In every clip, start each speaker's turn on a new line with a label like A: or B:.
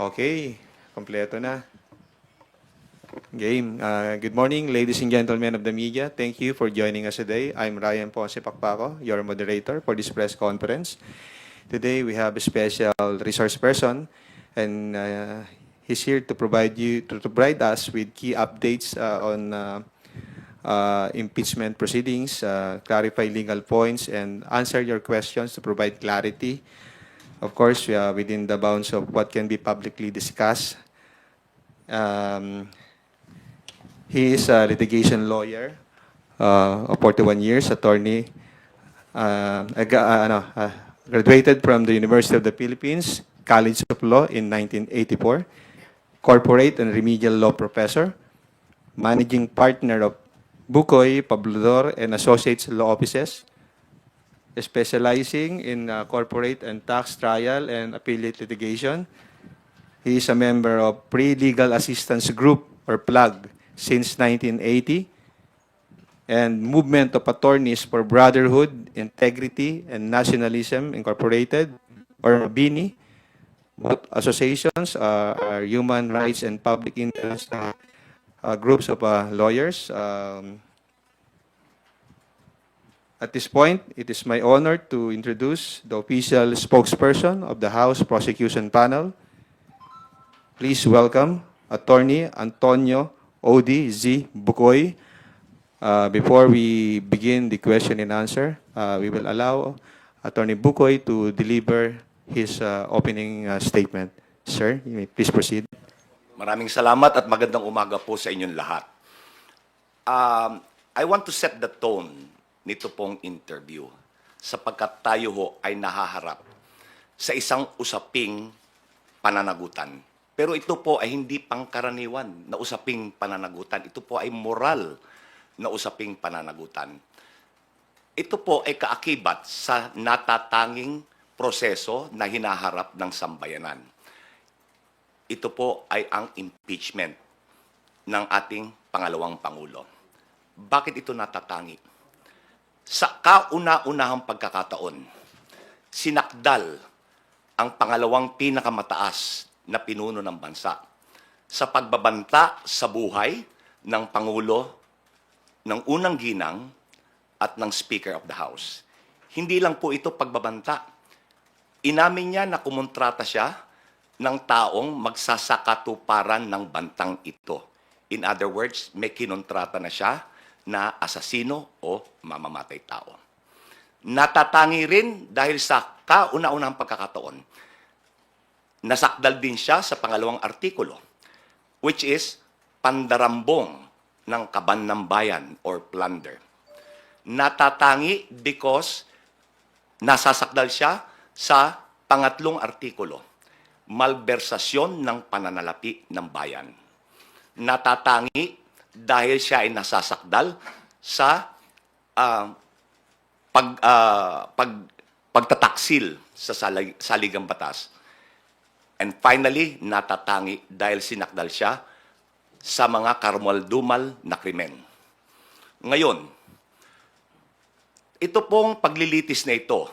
A: Okay, kompleto na. Game. Good morning, ladies and gentlemen of the media. Thank you for joining us today. I'm Ryan Ponce Pacpaco, your moderator for this press conference. Today, we have a special resource person, and he's here to provide us with key updates on impeachment proceedings, clarify legal points, and answer your questions to provide clarity. Of course, within the bounds of what can be publicly discussed. He is a litigation lawyer of 41 years, attorney. Graduated from the University of the Philippines, College of Law in 1984. Corporate and remedial law professor. Managing partner of Bukoy, Pablador, and Associates Law Offices. Specializing in corporate and tax trial and appellate litigation. He is a member of Pre-Legal Assistance Group, or PLAG, since 1980, and Movement of Attorneys for Brotherhood, Integrity, and Nationalism, Incorporated, or BINI. Both associations are human rights and public interest groups of lawyers. At this point, it is my honor to introduce the official spokesperson of the House Prosecution Panel. Please welcome Attorney Antonio Odi Z. Bukoy. Before we begin the question and answer, we will allow Attorney Bukoy to deliver his opening statement. Sir, you may please proceed.
B: Maraming salamat at magandang umaga po sa inyong lahat. I want to set the tone nito pong interview sapagkat tayo ho ay nahaharap sa isang usaping pananagutan. Pero ito po ay hindi pangkaraniwan na usaping pananagutan. Ito po ay moral na usaping pananagutan. Ito po ay kaakibat sa natatanging proseso na hinaharap ng sambayanan. Ito po ay ang impeachment ng ating pangalawang Pangulo. Bakit ito natatangi? Sa kauna-unahang pagkakataon, sinakdal ang pangalawang pinakamataas na pinuno ng bansa sa pagbabanta sa buhay ng Pangulo, ng unang ginang at ng Speaker of the House. Hindi lang po ito pagbabanta. Inamin niya na kumontrata siya ng taong magsasakatuparan ng bantang ito. In other words, may kinontrata na siya na asasino o mamamatay tao. Natatangi rin dahil sa kauna-unahang pagkakataon, nasakdal din siya sa pangalawang artikulo, which is pandarambong ng kaban ng bayan or plunder. Natatangi because nasasakdal siya sa pangatlong artikulo, malbersasyon ng pananalapi ng bayan. Natatangi dahil siya ay nasasakdal sa pagtataksil sa saligang batas. And finally, natatangi dahil sinakdal siya sa mga karumal-dumal na krimen. Ngayon, ito pong paglilitis na ito,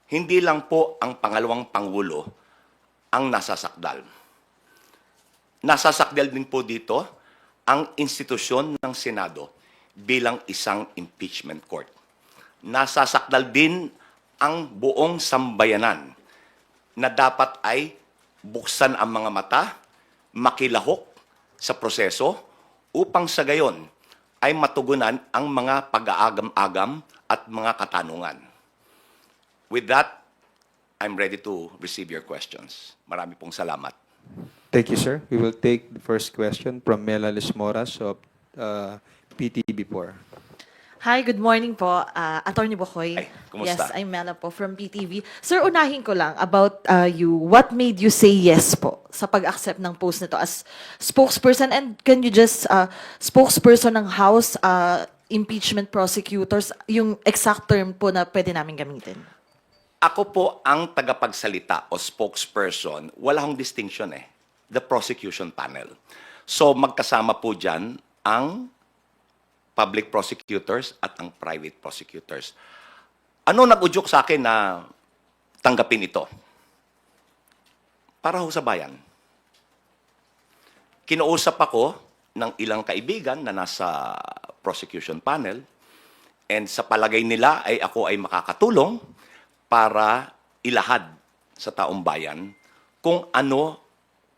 B: hindi lang po ang pangalawang Pangulo ang nasasakdal. Nasasakdal din po dito ang institusyon ng Senado bilang isang impeachment court. Nasasakdal din ang buong sambayanan na dapat ay buksan ang mga mata, makilahok sa proseso upang sa gayon ay matugunan ang mga pag-aagam-agam at mga katanungan. With that, I'm ready to receive your questions. Marami pong salamat.
A: Thank you, sir. We will take the first question from Mela Lismoras of PTV4.
C: Hi, good morning po, Attorney Bukoy.
B: Ay, kumusta?
C: Yes, I'm Mela po from PTV. Sir, unahin ko lang about you. What made you say yes po sa pag-accept ng post nito as spokesperson? And can you just, spokesperson ng House impeachment prosecutors, yung exact term po na pwede namin gamitin?
B: Ako po ang tagapagsalita o spokesperson, wala akong distinction eh. The prosecution panel. So magkasama po dyan ang public prosecutors at ang private prosecutors. Ano nag-udyok sa akin na tanggapin ito? Para ho sa bayan. kinausap ako ng ilang kaibigan na nasa prosecution panel, and sa palagay nila ay ako ay makakatulong para ilahad sa taong bayan kung ano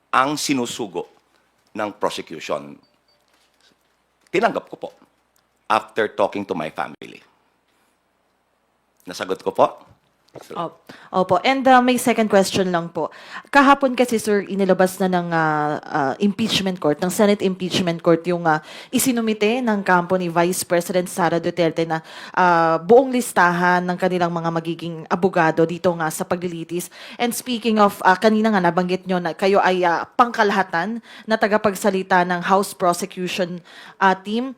B: ang sinusugo ng prosecution. Tinanggap ko po after talking to my family. Nasagot ko po?
C: Opo. And may second question lang po. Kahapon kasi, sir, inilabas na ng impeachment court, ng Senate impeachment court, yung isinumite ng kampo ni Vice President Sara Duterte na buong listahan ng kanilang mga magiging abogado dito nga sa paglilitis. And speaking of, kanina nga nabanggit nyo na kayo ay pangkalahatan na tagapagsalita ng House Prosecution Team.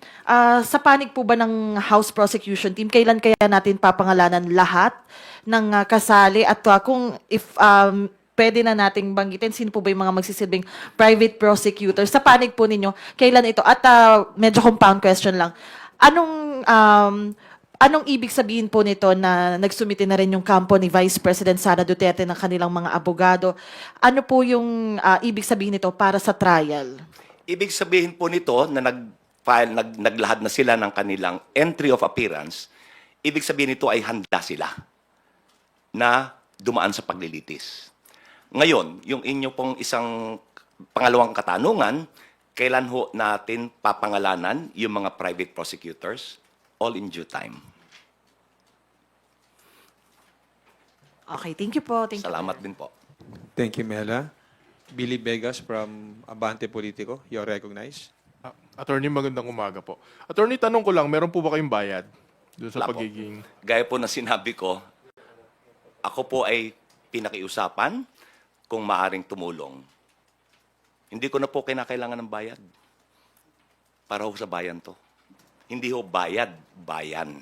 C: Sa panig po ba ng House Prosecution Team, kailan kaya natin papangalanan lahat ng kasali at kung if pwede na nating banggitin sino po ba yung mga magsisilbing private prosecutors sa panig po ninyo, kailan ito? At medyo compound question lang. Anong ibig sabihin po nito na nagsumite na rin yung kampo ni Vice President Sara Duterte ng kanilang mga abogado? Ano po yung ibig sabihin nito para sa trial?
B: Ibig sabihin po nito na naglahad na sila ng kanilang entry of appearance, ibig sabihin nito ay handa sila na dumaan sa paglilitis. Ngayon, yung inyo pong isang pangalawang katanungan, kailan ho natin papangalanan yung mga private prosecutors? All in due time.
C: Okay, thank you po. Thank you.
B: Salamat din po.
A: Thank you, Mela. Billy Vegas from Abante Politico. You're recognized.
D: Attorney, magandang umaga po. Attorney, tanong ko lang, meron po ba kayong bayad doon sa
B: Wala po.
D: pagiging...
B: Gaya po na sinabi ko, ako po ay pinakiusapan kung maaring tumulong. Hindi ko na po kinakailangan ng bayad. Para ho sa bayan to. Hindi ho bayad, bayan.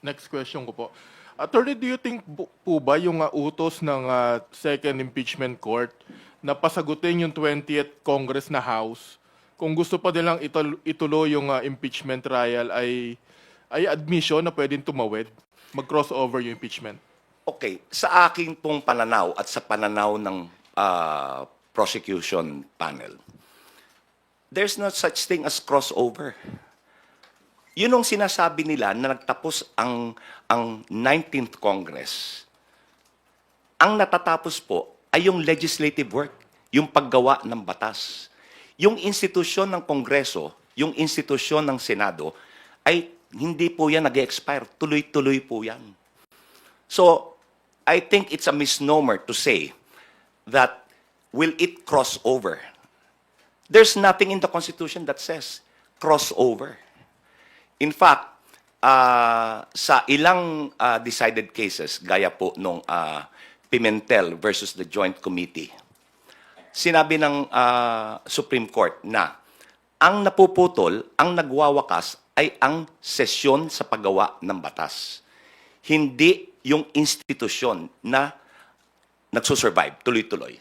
D: Next question ko po. Attorney, do you think po ba yung utos ng second impeachment court na pasagutin yung 20th Congress na House, kung gusto pa nilang ituloy yung impeachment trial ay admission na pwedeng tumawid, mag-crossover yung impeachment?
B: Okay, sa aking pong pananaw at sa pananaw ng prosecution panel, there's no such thing as crossover. Yun ang sinasabi nila na nagtapos ang 19th Congress. Ang natatapos po ay yung legislative work, yung paggawa ng batas. Yung institusyon ng Kongreso, yung institusyon ng Senado, ay hindi po yan nag-expire. Tuloy-tuloy po yan. So, I think it's a misnomer to say that will it cross over? There's nothing in the Constitution that says crossover. In fact, sa ilang decided cases, gaya po nung Pimentel versus the Joint Committee, sinabi ng Supreme Court na ang napuputol, ang nagwawakas ay ang sesyon sa paggawa ng batas. Hindi yung institusyon na nagsusurvive, tuloy-tuloy.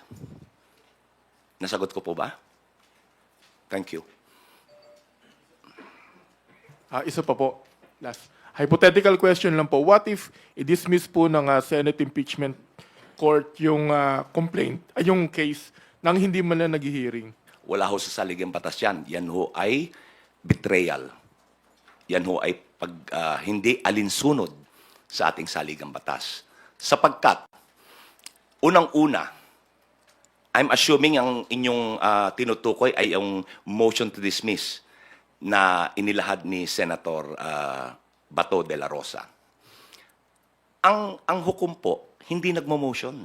B: Nasagot ko po ba? Thank you.
D: Isa pa po. Last. Hypothetical question lang po. What if i-dismiss po ng Senate impeachment court yung complaint, yung case, nang hindi man na nag-hearing?
B: Wala ho sa saligang batas yan. Yan ho ay betrayal. Yan ho ay hindi alinsunod sa ating saligang batas. Sapagkat, unang-una, I'm assuming ang inyong tinutukoy ay yung motion to dismiss na inilahad ni Senator Bato de la Rosa. Ang hukom po, hindi nagmo-motion.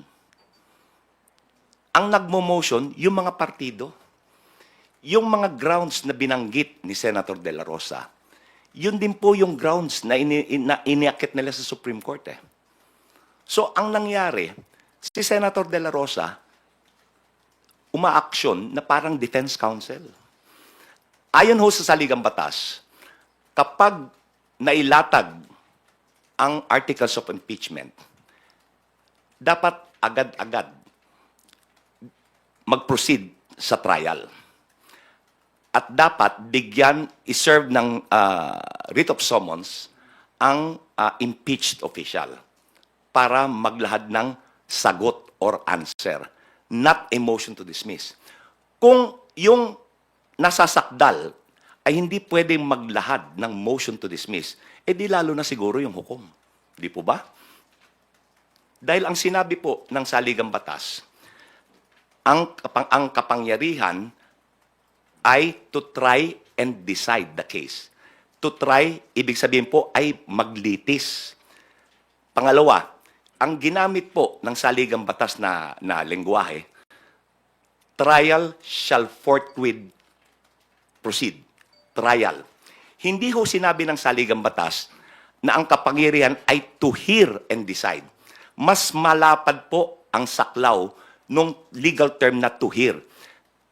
B: Ang nagmo-motion, yung mga partido. Yung mga grounds na binanggit ni Senator de la Rosa, yun din po yung grounds na iniakit nila sa Supreme Court. So, ang nangyari, si Senator de la Rosa, umaaksyon na parang defense counsel. Ayon ho sa saligang batas, kapag nailatag ang articles of impeachment, dapat agad-agad mag-proceed sa trial. At dapat bigyan, iserve ng writ of summons ang impeached official para maglahad ng sagot or answer not a motion to dismiss. Kung yung nasasakdal ay hindi pwedeng maglahad ng motion to dismiss, di lalo na siguro yung hukom. Di po ba? Dahil ang sinabi po ng saligang batas, ang kapangyarihan ay to try and decide the case. To try, ibig sabihin po, ay maglitis. Pangalawa, ang ginamit po ng saligang batas na lengguwahe, trial shall forthwith proceed. Trial. Hindi ho sinabi ng saligang batas na ang kapangyarihan ay to hear and decide. Mas malapad po ang saklaw nung legal term na to hear.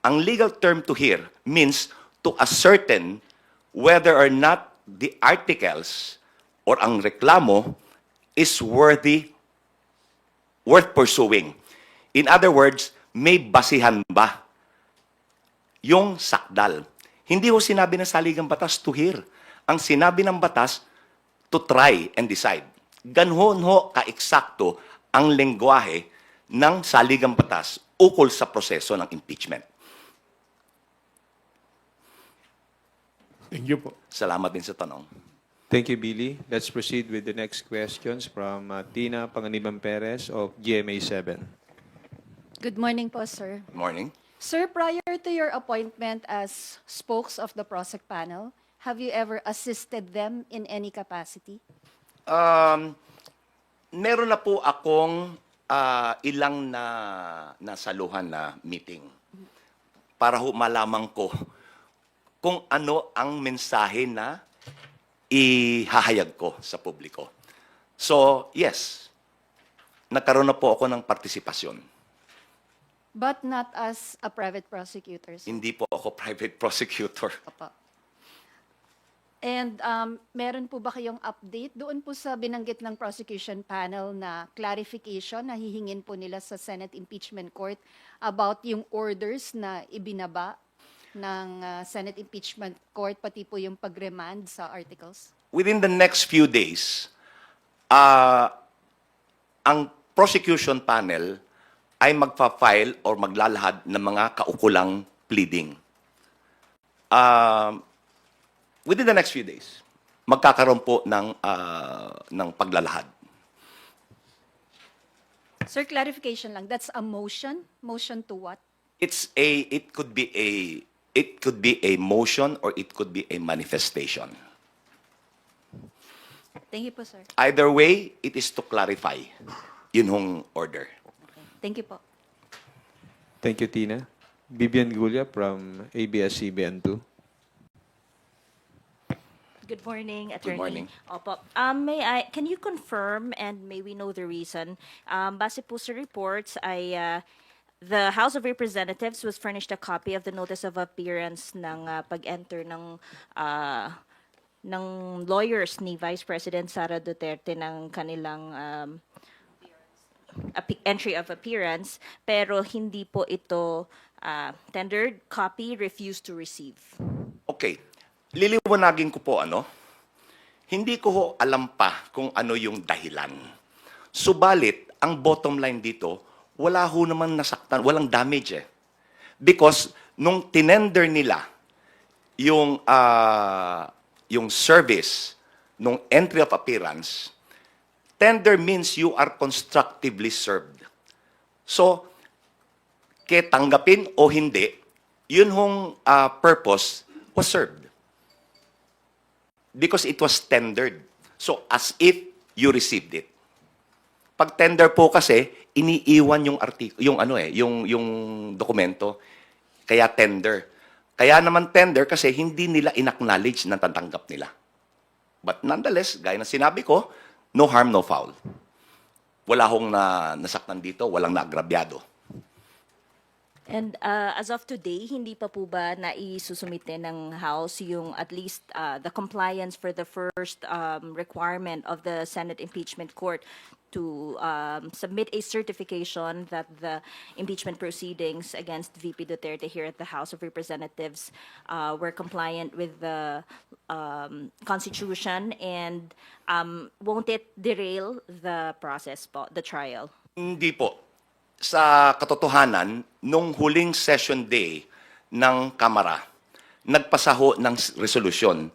B: Ang legal term to hear means to ascertain whether or not the articles or ang reklamo is worth pursuing. In other words, may basihan ba yung sakdal? Hindi ho sinabi ng saligang batas to hear. Ang sinabi ng batas, to try and decide. Ganhon ho ka-eksakto ang lengguwahe ng saligang batas ukol sa proseso ng impeachment.
D: Thank you po.
B: Salamat din sa tanong.
A: Thank you, Billy. Let's proceed with the next questions from Tina Panganiban Perez of GMA7.
E: Good morning po, sir.
B: Good morning.
E: Sir, prior to your appointment as spokes of the PROSEC panel, have you ever assisted them in any capacity?
B: Meron na po akong ilang nasaluhan na meeting para ho malaman ko kung ano ang mensahe na ihahayag ko sa publiko. So, yes, nagkaroon na po ako ng partisipasyon.
E: But not as a private prosecutor, sir.
B: Hindi po ako private prosecutor.
E: Opo. And meron po ba kayong update doon po sa binanggit ng prosecution panel na clarification na hihingin po nila sa Senate Impeachment Court about yung orders na ibinaba ng Senate Impeachment Court, pati po yung pag-remand sa articles?
B: Within the next few days, ang prosecution panel ay magpa-file or maglalahad ng mga kaukulang pleading. Within the next few days, magkakaroon po ng paglalahad.
E: Sir, clarification lang. That's a motion? Motion to what?
B: It could be a motion or it could be a manifestation.
E: Thank you po, sir.
B: Either way, it is to clarify. Yun hong order.
E: Okay. Thank you po.
A: Thank you, Tina. Vivian Gulia from ABS-CBN2.
F: Good morning, Attorney.
B: morning.
F: Opo. Can you confirm and may we know the reason? Base po sa reports ay the House of Representatives was furnished a copy of the notice of appearance ng pag-enter ng lawyers ni Vice President Sara Duterte ng kanilang entry of appearance, pero hindi po ito tendered, copy, refused to receive.
B: Okay. Liliwanagin ko po hindi ko ho alam pa kung ano yung dahilan. Subalit, ang bottom line dito, wala ho naman nasaktan, walang damage Because nung tinender nila yung service nung entry of appearance, tender means you are constructively served. So, tanggapin o hindi, yun hong purpose was served. Because it was tendered. So, as if you received it. Pag tender po kasi, iniiwan yung dokumento. Kaya tender. Kaya naman tender kasi hindi nila inacknowledge na tatanggap nila. But nonetheless, gaya ng sinabi ko, no harm, no foul. Wala hong nasaktan dito, walang naagrabyado.
F: And as of today, hindi pa po ba naisusumite ng House yung at least the compliance for the first requirement of the Senate Impeachment Court to submit a certification that the impeachment proceedings against VP Duterte here at the House of Representatives were compliant with the Constitution, and won't it derail the process po, the trial?
B: Hindi po. sa katotohanan, nung huling session day ng Kamara, nagpasaho ng resolusyon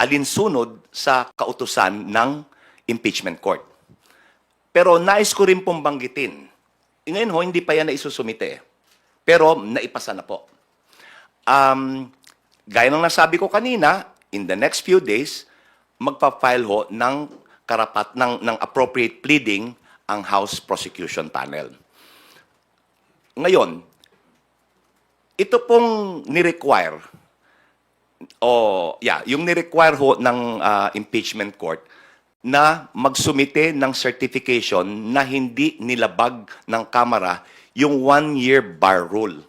B: alinsunod sa kautusan ng impeachment court. Pero nais ko rin pong banggitin, ngayon ho, hindi pa yan naisusumite, pero naipasa na po. Gaya ng nasabi ko kanina, in the next few days, magpa-file ho ng ng appropriate pleading ang House Prosecution Panel. Ngayon, ito pong ni-require, yung ni-require ho ng impeachment court na magsumite ng certification na hindi nilabag ng Kamara yung 1-year bar rule.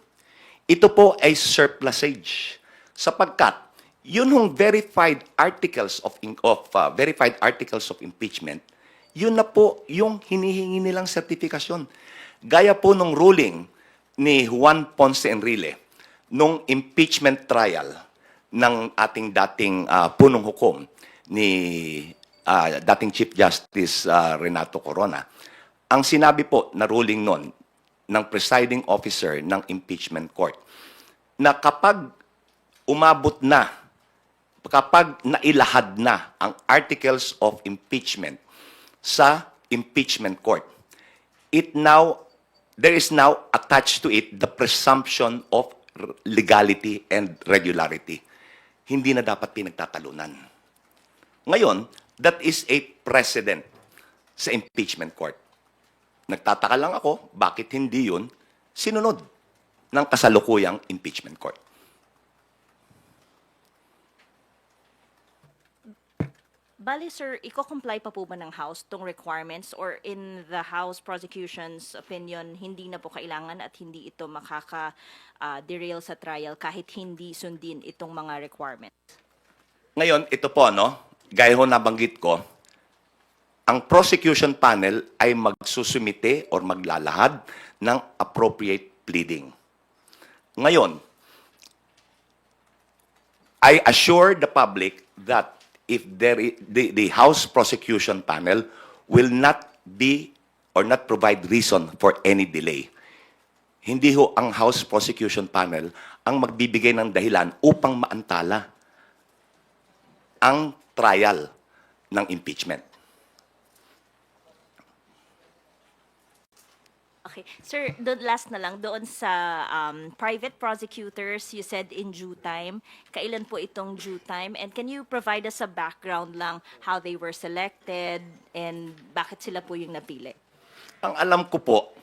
B: Ito po ay surplusage sapagkat yun hong verified articles of impeachment, yun na po yung hinihingi nilang sertifikasyon. Gaya po nung ruling ni Juan Ponce Enrile nung impeachment trial ng ating dating punong hukom ni dating Chief Justice Renato Corona. Ang sinabi po na ruling nun ng presiding officer ng impeachment court na kapag umabot na, kapag nailahad na ang articles of impeachment sa impeachment court, there is now attached to it the presumption of legality and regularity. Hindi na dapat pinagtatalunan. Ngayon, that is a precedent sa impeachment court. Nagtataka lang ako, bakit hindi yun sinunod ng kasalukuyang impeachment court?
F: Bali, sir, iko-comply pa po ba ng House tong requirements or in the House prosecution's opinion, hindi na po kailangan at hindi ito makaka-derail sa trial kahit hindi sundin itong mga requirements?
B: Ngayon, ito po, gaya ho nabanggit ko, ang prosecution panel ay magsusumite or maglalahad ng appropriate pleading. Ngayon, I assure the public that if the House prosecution panel will not be or not provide reason for any delay. Hindi ho ang House prosecution panel ang magbibigay ng dahilan upang maantala ang trial ng impeachment.
F: Okay. Sir, last na lang, doon sa private prosecutors, you said in due time. Kailan po itong due time? And can you provide us a background lang how they were selected and bakit sila po yung napili?
B: Ang alam ko po,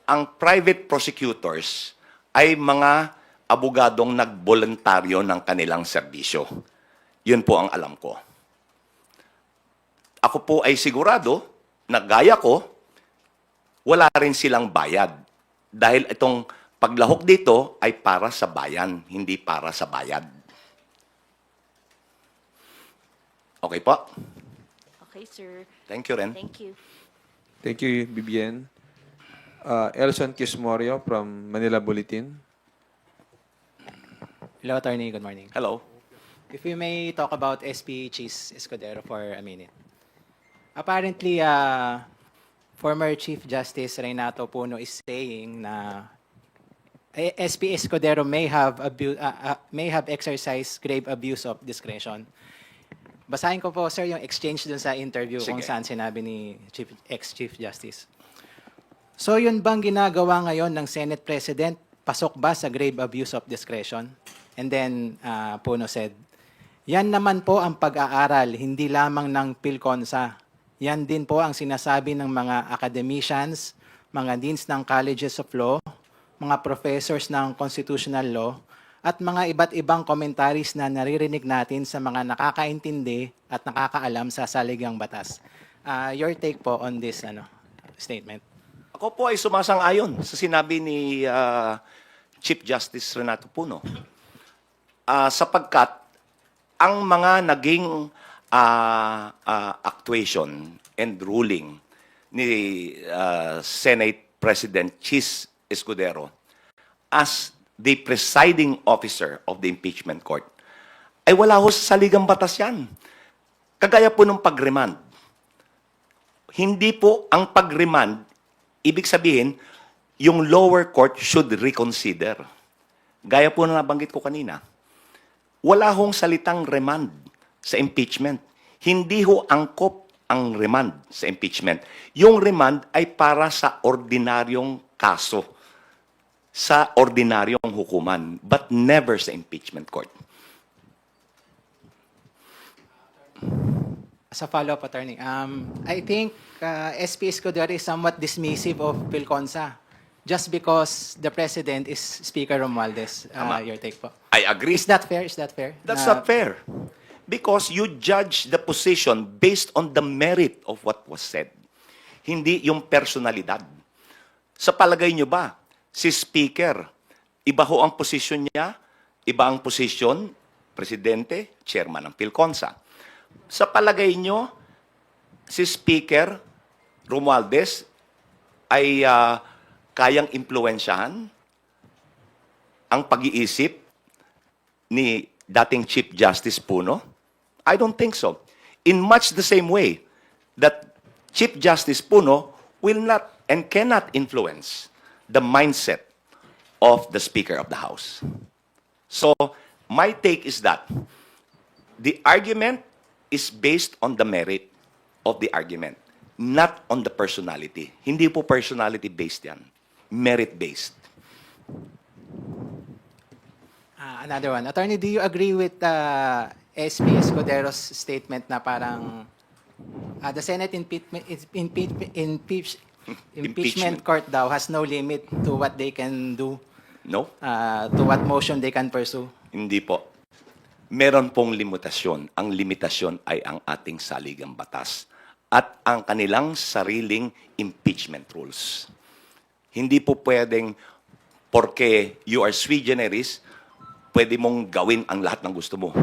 B: ang private prosecutors ay mga abogadong nagboluntaryo ng kanilang serbisyo. Yun po ang alam ko. Ako po ay sigurado na gaya ko, wala rin silang bayad. Dahil itong paglahok dito ay para sa bayan, hindi para sa bayad. Okay po?
F: Okay, sir.
B: Thank you, Ren.
F: Thank you.
A: Thank you, Bibian. Elson Quismorio from Manila Bulletin.
G: Hello, Attorney. Good morning.
B: Hello.
G: If we may talk about SP Chis Escudero for a minute. Apparently, former Chief Justice Renato Puno is saying na SP Escudero may have exercised grave abuse of discretion. Basahin ko po, sir, yung exchange dun sa interview kung
B: Sige.
G: saan sinabi ni ex-Chief Justice. So yun bang ginagawa ngayon ng Senate President? Pasok ba sa grave abuse of discretion? And then Puno said, yan naman po ang pag-aaral, hindi lamang ng PhilConsa. Yan din po ang sinasabi ng mga academicians, mga deans ng colleges of law, mga professors ng constitutional law, at mga iba't ibang commentaries na naririnig natin sa mga nakakaintindi at nakakaalam sa saligang batas. Your take po on this statement?
B: Ako po ay sumasang-ayon sa sinabi ni Chief Justice Renato Puno. Sapagkat ang mga naging actuation and ruling ni Senate President Chis Escudero as the presiding officer of the impeachment court ay wala ho sa saligang batas yan. Kagaya po ng pag-remand. Hindi po ang pag-remand Ibig sabihin, yung lower court should reconsider. Gaya po na nabanggit ko kanina, wala hong salitang remand sa impeachment. Hindi ho angkop ang remand sa impeachment. Yung remand ay para sa ordinaryong kaso, sa ordinaryong hukuman, but never sa impeachment court.
G: As a follow-up, attorney, I think SP Escudero is somewhat dismissive of Pilconsa just because the president is Speaker Romualdez.
B: Tama.
G: Your take po.
B: I agree.
G: Is that fair? Is that fair?
B: That's
G: Na-
B: not fair. Because you judge the position based on the merit of what was said. Hindi yung personalidad. Sa palagay nyo ba, si Speaker, iba ho ang posisyon niya, iba ang posisyon, Presidente, Chairman ng Pilconsa. Sa palagay nyo, si Speaker Romualdez ay kayang impluwensyahan ang pag-iisip ni dating Chief Justice Puno? I don't think so. In much the same way that Chief Justice Puno will not and cannot influence the mindset of the Speaker of the House. So, my take is that the argument is based on the merit of the argument, not on the personality. Hindi po personality-based yan. Merit-based.
G: Another one. Attorney, do you agree with SP Escudero's statement na parang the Senate impeachment court daw has no limit to what they can do,
B: No?
G: to what motion they can pursue?
B: Hindi po. Meron pong limitasyon. Ang limitasyon ay ang ating saligang batas at ang kanilang sariling impeachment rules. Hindi po pwedeng porque you are sui generis, pwede mong gawin ang lahat ng gusto mo.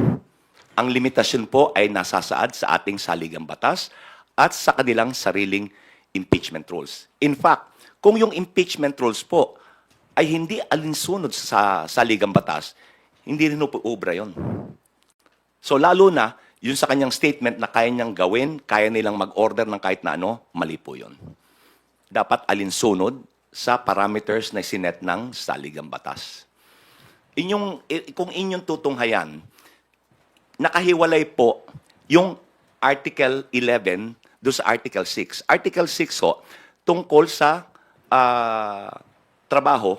B: Ang limitasyon po ay nasasaad sa ating saligang batas at sa kanilang sariling impeachment rules. In fact, kung yung impeachment rules po ay hindi alinsunod sa saligang batas, hindi rin po obra yun. So lalo na, yun sa kanyang statement na kaya niyang gawin, kaya nilang mag-order ng kahit na ano, mali po yun. Dapat alinsunod sa parameters na sinet ng saligang batas. Kung inyong tutunghayan, nakahiwalay po yung Article 11 do sa Article 6. Article 6 ho, tungkol sa trabaho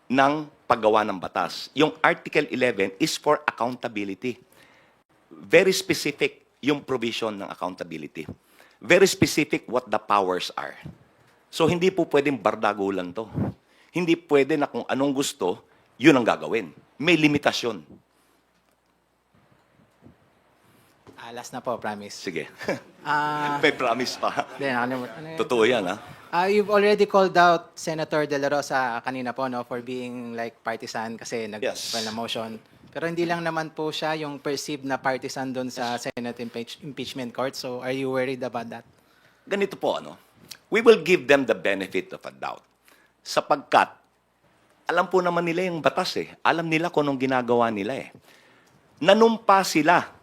B: ng paggawa ng batas. Yung Article 11 is for accountability. Very specific yung provision ng accountability. Very specific what the powers are. So hindi po pwedeng bardagulan to. Hindi pwede na kung anong gusto, yun ang gagawin. May limitasyon.
G: Last na po, promise.
B: Sige.
G: Ah,
B: May promise pa.
G: then, ano yun?
B: Totoo yan, ha?
G: You've already called out Senator De La Rosa kanina po, no, for being like partisan kasi nag-file na motion. Pero hindi lang naman po siya yung perceived na partisan doon sa Senate impeachment court. So are you worried about that?
B: Ganito po, ano? We will give them the benefit of a doubt. Sapagkat, alam po naman nila yung batas eh. Alam nila kung anong ginagawa nila eh. Nanumpa sila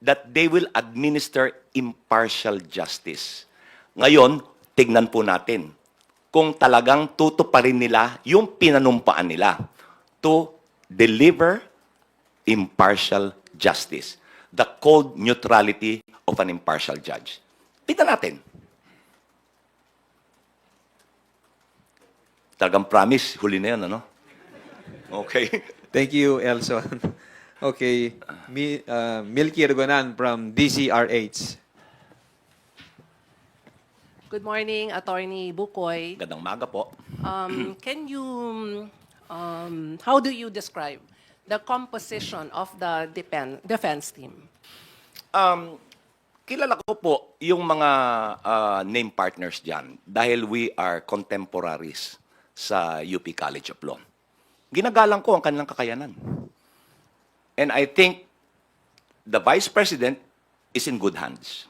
B: that they will administer impartial justice. Ngayon, tignan po natin kung talagang tutuparin nila yung pinanumpaan nila to deliver impartial justice. The cold neutrality of an impartial judge. Tignan natin. Talagang promise, huli na yan, ano? Okay.
A: Thank you, Elson. Okay, Milky Ergonan from DCRH.
H: Good morning, Attorney Bukoy.
B: Gandang maga po.
H: Can you, how do you describe the composition of the defense team?
B: Kilala ko po yung mga name partners dyan dahil we are contemporaries sa UP College of Law. Ginagalang ko ang kanilang kakayanan. And I think the Vice President is in good hands.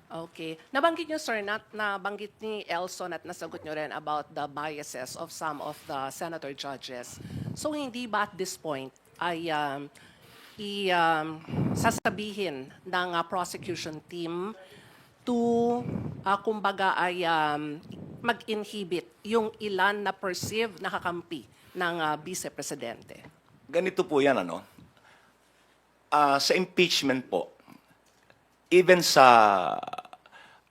H: Okay. Nabanggit nyo, sir, nabanggit ni Elson at nasagot nyo rin about the biases of some of the senator judges. So, hindi ba at this point ay sasabihin ng prosecution team kumbaga ay mag-inhibit yung ilan na perceived na kakampi ng Vice Presidente?
B: Ganito po yan, ano? Sa impeachment po, even sa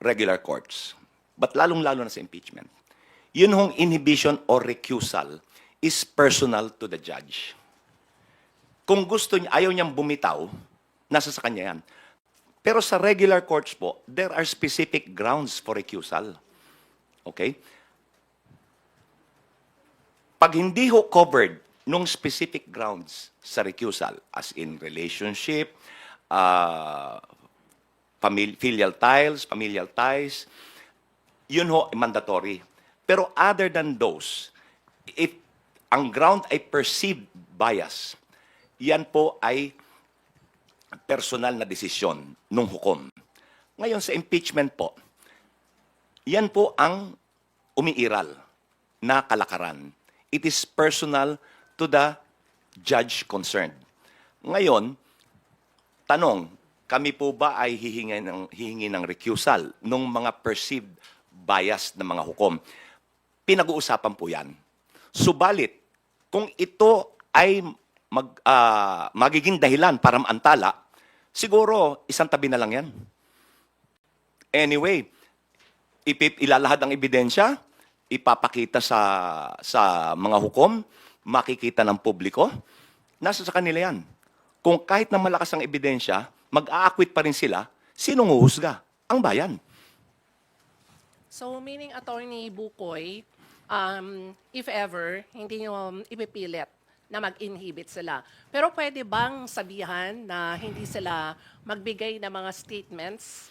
B: regular courts, but lalong-lalo na sa impeachment, yun hong inhibition or recusal is personal to the judge. Kung gusto niya, ayaw niyang bumitaw, nasa sa kanya yan. Pero sa regular courts po, there are specific grounds for recusal. Okay? Pag hindi ho covered nung specific grounds sa recusal, as in relationship, familial ties, yun ho, mandatory. Pero other than those, if ang ground ay perceived bias, yan po ay personal na desisyon ng hukom. Ngayon sa impeachment po, yan po ang umiiral na kalakaran. It is personal to the judge concerned. Ngayon, tanong, kami po ba ay hihingi ng recusal ng mga perceived bias ng mga hukom? Pinag-uusapan po yan. Subalit, kung ito ay magiging dahilan para maantala, siguro isang tabi na lang yan. Anyway, ilalahad ang ebidensya, ipapakita sa mga hukom, makikita ng publiko, nasa sa kanila yan. Kung kahit na malakas ang ebidensya, mag-aakwit pa rin sila, sinong huhusga? Ang bayan.
H: So, meaning, Attorney Bukoy, if ever, hindi nyo ipipilit na mag-inhibit sila. Pero pwede bang sabihan na hindi sila magbigay ng mga statements,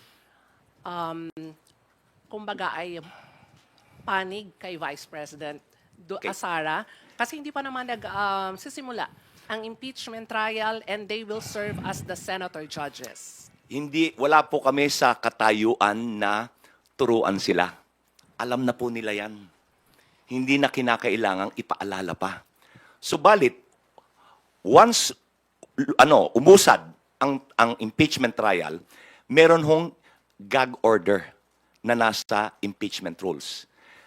H: kumbaga ay panig kay Vice President
B: Okay.
H: Sara? Kasi hindi pa naman sisimula ang impeachment trial and they will serve as the senator judges.
B: Wala po kami sa katayuan na turuan sila. Alam na po nila yan. Hindi na kinakailangang ipaalala pa. Subalit, once umusad ang impeachment trial, meron hong gag order na nasa impeachment rules.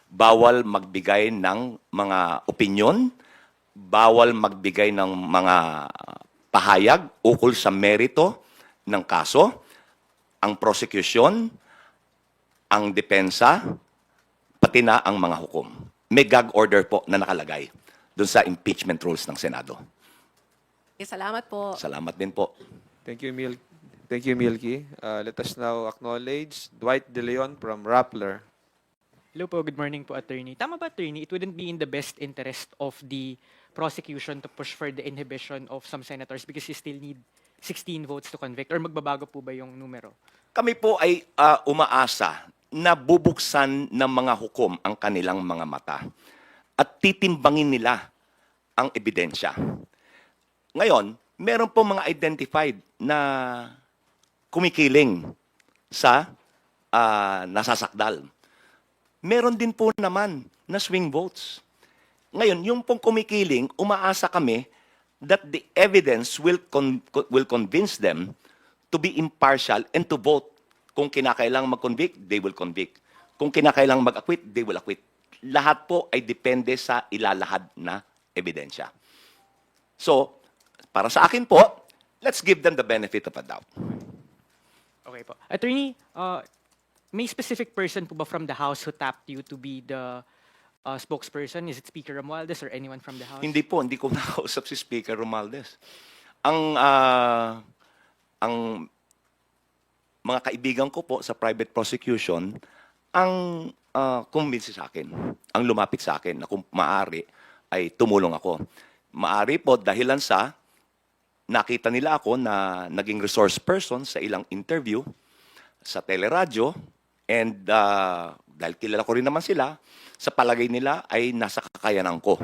B: Bawal magbigay ng mga opinyon, bawal magbigay ng mga pahayag ukol sa merito ng kaso, ang prosecution, ang depensa, pati na ang mga hukom. May gag order po na nakalagay doon sa impeachment rules ng Senado.
H: Salamat po.
B: Salamat din po.
A: Thank you, Milky. Let us now acknowledge Dwight De Leon from Rappler.
I: Hello po, good morning po, attorney. Tama ba, attorney, it wouldn't be in the best interest of the prosecution to push for the inhibition of some senators because you still need 16 votes to convict? Or magbabago po ba yung numero?
B: Kami po ay umaasa na bubuksan ng mga hukom ang kanilang mga mata at titimbangin nila ang ebidensya. Ngayon, meron po mga identified na kumikiling sa nasasakdal. Meron din po naman na swing votes. Ngayon, yung pong kumikiling, umaasa kami that the evidence will convince them to be impartial and to vote. Kung kinakailangang mag-convict, they will convict. Kung kinakailangang mag-acquit, they will acquit. Lahat po ay depende sa ilalahad na ebidensya. So, para sa akin po, let's give them the benefit of a doubt.
I: Okay po. Attorney, may specific person po ba from the House who tapped you to be the spokesperson? Is it Speaker Romualdez or anyone from the House?
B: Hindi ko nakausap si Speaker Romualdez. Ang mga kaibigan ko po sa private prosecution ang convince sa akin, ang lumapit sa akin na kung maaari ay tumulong ako. Maaari po dahilan sa nakita nila ako na naging resource person sa ilang interview sa teleradyo and dahil kilala ko rin naman sila, sa palagay nila ay nasa kakayanan ko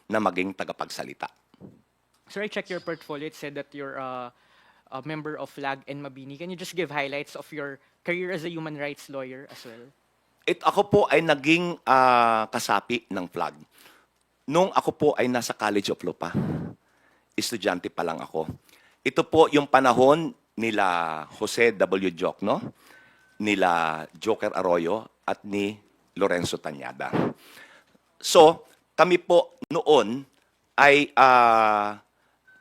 B: na maging tagapagsalita.
I: Sir, I checked your portfolio. It said that you're a member of FLAG and Mabini. Can you just give highlights of your career as a human rights lawyer as well?
B: Ako po ay naging kasapi ng FLAG. Nung ako po ay nasa College of Law pa. Estudyante pa lang ako. Ito po yung panahon nila Jose W. Jocno, nila Joker Arroyo at ni Lorenzo Tañada. So, kami po noon ay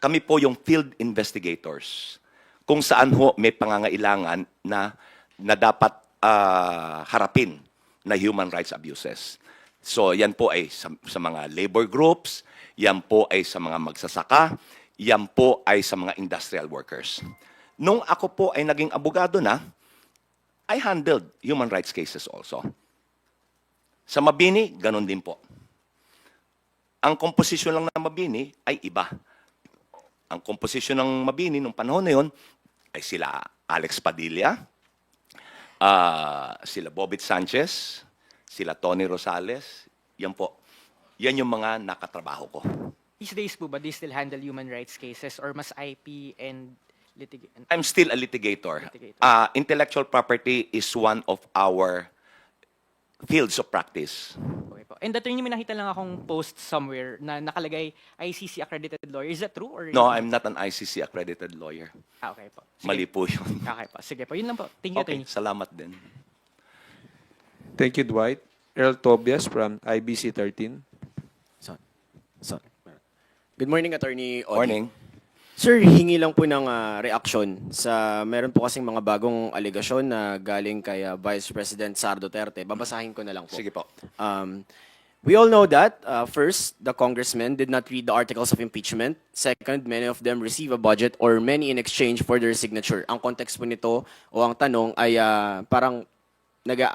B: kami po yung field investigators kung saan ho may pangangailangan na dapat harapin na human rights abuses. So, yan po ay sa mga labor groups, yan po ay sa mga magsasaka, yan po ay sa mga industrial workers. Nung ako po ay naging abogado na, I handled human rights cases also. Sa Mabini, ganun din po. Ang komposisyon lang ng Mabini ay iba. Ang komposisyon ng Mabini nung panahon na yun ay sila Alex Padilla, sila Bobit Sanchez, sila Tony Rosales. Yan po. Yan yung mga nakatrabaho ko.
I: These days po ba, do you still handle human rights cases or mas IP and litigation?
B: I'm still a litigator.
I: Litigator.
B: Intellectual property is one of our fields of practice.
I: Okay po. And attorney, may nakita lang akong post somewhere na nakalagay ICC accredited lawyer. Is that true? Or
B: No, I'm not an ICC accredited lawyer.
I: Okay po. Sige.
B: Mali po yun.
I: Okay po. Sige po. Yun lang po. Thank you,
B: Okay,
I: attorney.
B: salamat din.
A: Thank you, Dwight. Earl Tobias from IBC 13.
J: Good morning, Attorney Odi.
B: Morning.
J: Sir, hingi lang po ng reaksyon sa meron po kasing mga bagong aligasyon na galing kay Vice President Sara Duterte. Babasahin ko na lang po.
B: Sige po.
J: We all know that, first, the congressmen did not read the articles of impeachment. Second, many of them receive a budget or many in exchange for their signature. Ang context po nito o ang tanong ay parang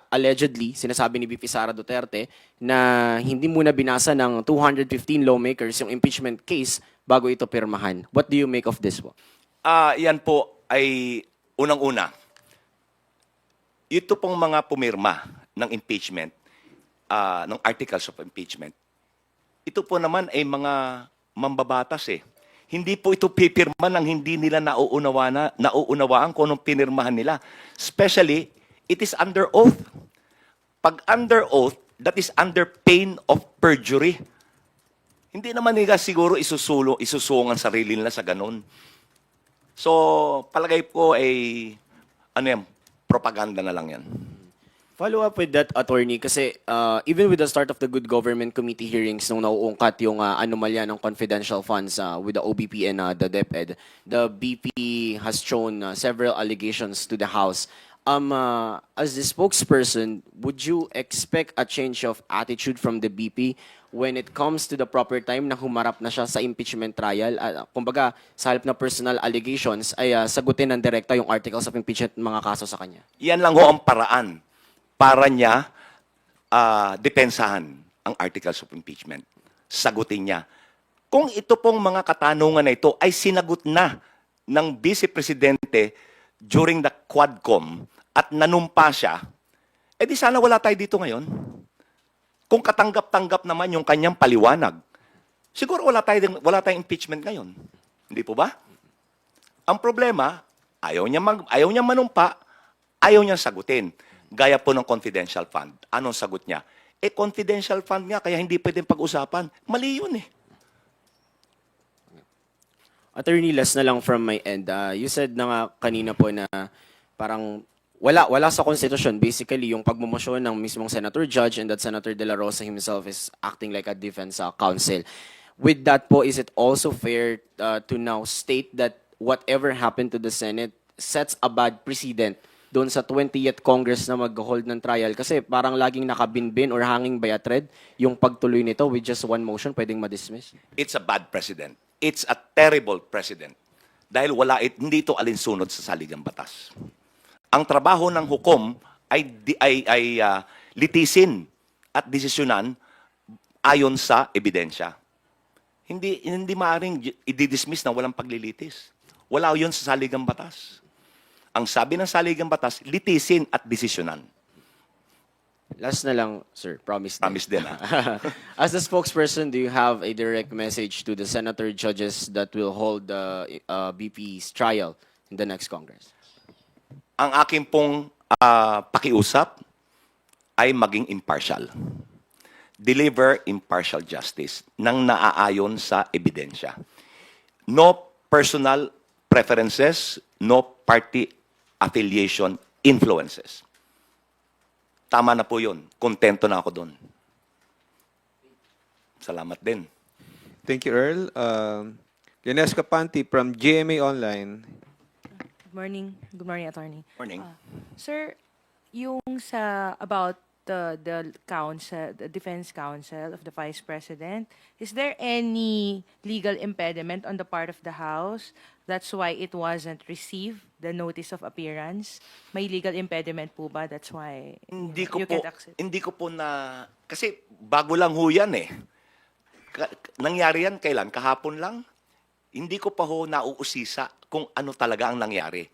J: allegedly, sinasabi ni VP Sara Duterte na hindi muna binasa ng 215 lawmakers yung impeachment case bago ito pirmahan. What do you make of this po?
B: Yan po ay unang-una. Ito pong mga pumirma ng impeachment, ng articles of impeachment, ito po naman ay mga mambabatas eh. Hindi po ito pipirma ng hindi nila nauunawaan kung anong pinirmahan nila. Especially, it is under oath. Pag under oath, that is under pain of perjury. Hindi naman nila siguro isusungan sarili nila sa ganun. So, palagay ko ay, propaganda na lang yan.
J: Follow up with that, attorney, kasi even with the start of the Good Government Committee hearings nung nauungkat yung anomalya ng confidential funds with the OBP and the DepEd, the BP has shown several allegations to the House. As the spokesperson, would you expect a change of attitude from the BP when it comes to the proper time na humarap na siya sa impeachment trial? Kumbaga, sa halip na personal allegations, ay sagutin ng direkta yung articles of impeachment mga kaso sa kanya?
B: Yan lang ho ang paraan para niya depensahan ang articles of impeachment. Sagutin niya. Kung ito pong mga katanungan na ito ay sinagot na ng Vice Presidente during the Quadcom at nanumpa siya, edi sana wala tayo dito ngayon. Kung katanggap-tanggap naman yung kanyang paliwanag, siguro wala tayong impeachment ngayon. Hindi po ba? Ang problema, ayaw niya manumpa, ayaw niya sagutin. Gaya po ng confidential fund. Anong sagot niya? Confidential fund nga, kaya hindi pwedeng pag-usapan. Mali yun eh.
J: Attorney, last na lang from my end. You said na nga kanina po na parang wala sa Constitution. Basically, yung pagmumosyon ng mismong Senator Judge and that Senator De La Rosa himself is acting like a defense counsel. With that po, is it also fair to now state that whatever happened to the Senate sets a bad precedent doon sa 20th Congress na mag-hold ng trial? Kasi parang laging nakabinbin or hanging by a thread yung pagtuloy nito with just one motion, pwedeng ma-dismiss.
B: It's a bad precedent. It's a terrible precedent. Dahil hindi ito alinsunod sa saligang batas. Ang trabaho ng hukom ay litisin at desisyonan ayon sa ebidensya. Hindi maaaring i-dismiss na walang paglilitis. Wala yun sa saligang batas. Ang sabi ng saligang batas, litisin at desisyonan.
J: Last na lang, sir. Promise.
B: Promise din, ha?
J: As the spokesperson, do you have a direct message to the senator judges that will hold the BP's trial in the next Congress?
B: Ang aking pong pakiusap ay maging impartial. Deliver impartial justice nang naaayon sa ebidensya. No personal preferences, no party affiliation influences. tama na po yun. Kontento na ako doon. Salamat din.
A: Thank you, Earl. Ganes Kapanti from GMA Online.
K: Good morning. Good morning, attorney.
B: Morning.
K: Sir, yung sa about the counsel, the defense counsel of the vice president, is there any legal impediment on the part of the House? That's why it wasn't received, the notice of appearance. May legal impediment po ba? That's why
B: Hindi ko
K: you
B: po,
K: can't accept.
B: hindi ko po na, kasi bago lang ho yan eh. Nangyari yan kailan? Kahapon lang? Hindi ko pa ho nauusisa kung ano talaga ang nangyari.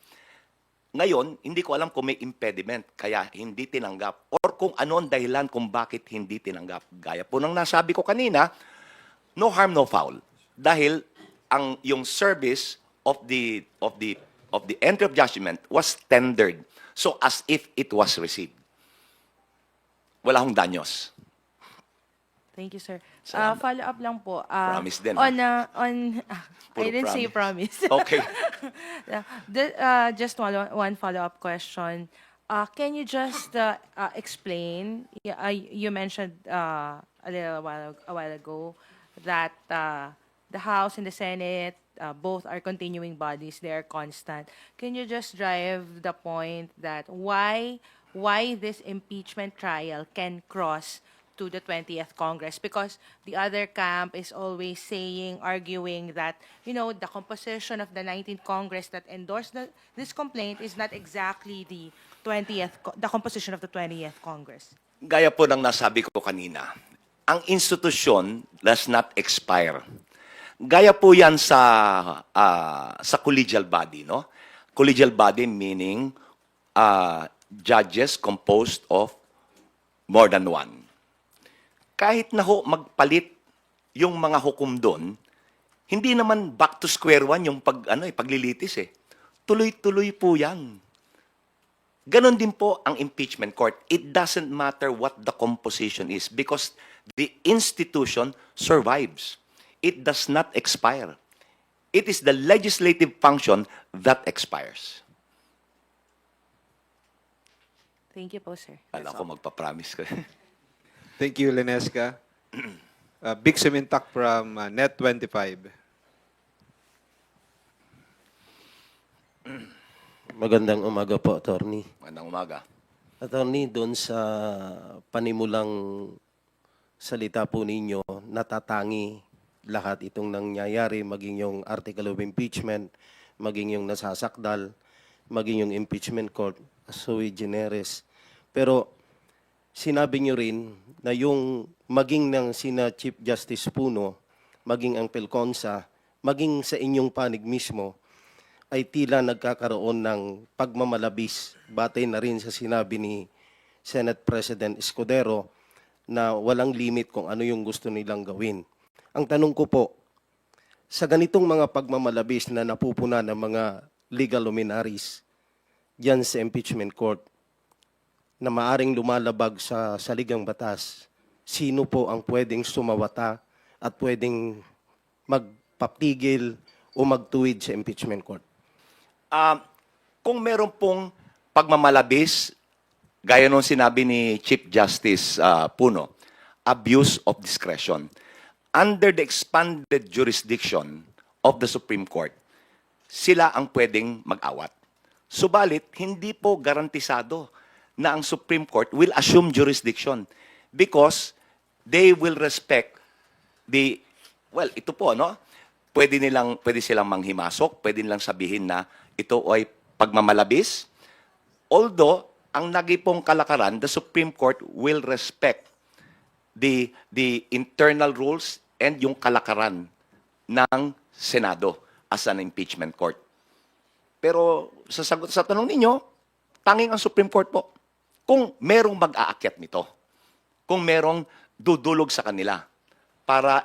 B: Ngayon, hindi ko alam kung may impediment, kaya hindi tinanggap. Or kung ano ang dahilan kung bakit hindi tinanggap. Gaya po ng nasabi ko kanina, no harm, no foul. Dahil yung service of the entry of judgment was tendered. So as if it was received. Wala hong danyos.
K: Thank you, sir.
B: Salamat.
K: Follow up lang po.
B: Promise din,
K: On,
B: Puro
K: I didn't say promise.
B: Okay.
K: Just one follow-up question. Can you just explain? You mentioned a while ago that the House and the Senate both are continuing bodies; they are constant. Can you just drive the point that why this impeachment trial can cross to the 20th Congress? Because the other camp is always saying, arguing that, the composition of the 19th Congress that endorsed this complaint is not exactly the composition of the 20th Congress.
B: Gaya po ng nasabi ko kanina, ang institusyon does not expire. Gaya po yan sa collegial body, no? Collegial body meaning judges composed of more than one. Kahit na ho magpalit yung mga hukom doon, hindi naman back to square one yung paglilitis eh. Tuloy-tuloy po yan. Ganon din po ang impeachment court. It doesn't matter what the composition is because the institution survives. It does not expire. It is the legislative function that expires.
K: Thank you po, sir.
B: Alam ko magpapromise ko.
A: Thank you, Lenesca. Big Semintak from Net25.
L: Magandang umaga po, Attorney.
B: Magandang umaga.
L: Attorney, doon sa panimulang salita po ninyo, natatangi lahat itong nangyayari, maging yung article of impeachment, maging yung nasasakdal, maging yung impeachment court, sui generis. Pero sinabi nyo rin na yung maging ng sina Chief Justice Puno, maging ang Pelconsa, maging sa inyong panig mismo, ay tila nagkakaroon ng pagmamalabis. Batay na rin sa sinabi ni Senate President Escudero na walang limit kung ano yung gusto nilang gawin. Ang tanong ko po, sa ganitong mga pagmamalabis na napupuna ng mga legal luminaries diyan sa impeachment court, na maaring lumalabag sa saligang batas, sino po ang pwedeng sumawata at pwedeng magpatigil o magtuwid sa impeachment court?
B: Kung meron pong pagmamalabis, gaya nung sinabi ni Chief Justice Puno, abuse of discretion. Under the expanded jurisdiction of the Supreme Court, sila ang pwedeng mag-awat. Subalit, hindi po garantisado na ang Supreme Court will assume jurisdiction because they will respect ito po, no? Pwede silang manghimasok, pwede nilang sabihin na ito ay pagmamalabis. Although, ang nagipong kalakaran, the Supreme Court will respect the internal rules and yung kalakaran ng Senado as an impeachment court. Pero sa tanong ninyo, tanging ang Supreme Court po. Kung merong mag-aakyat nito, kung merong dudulog sa kanila para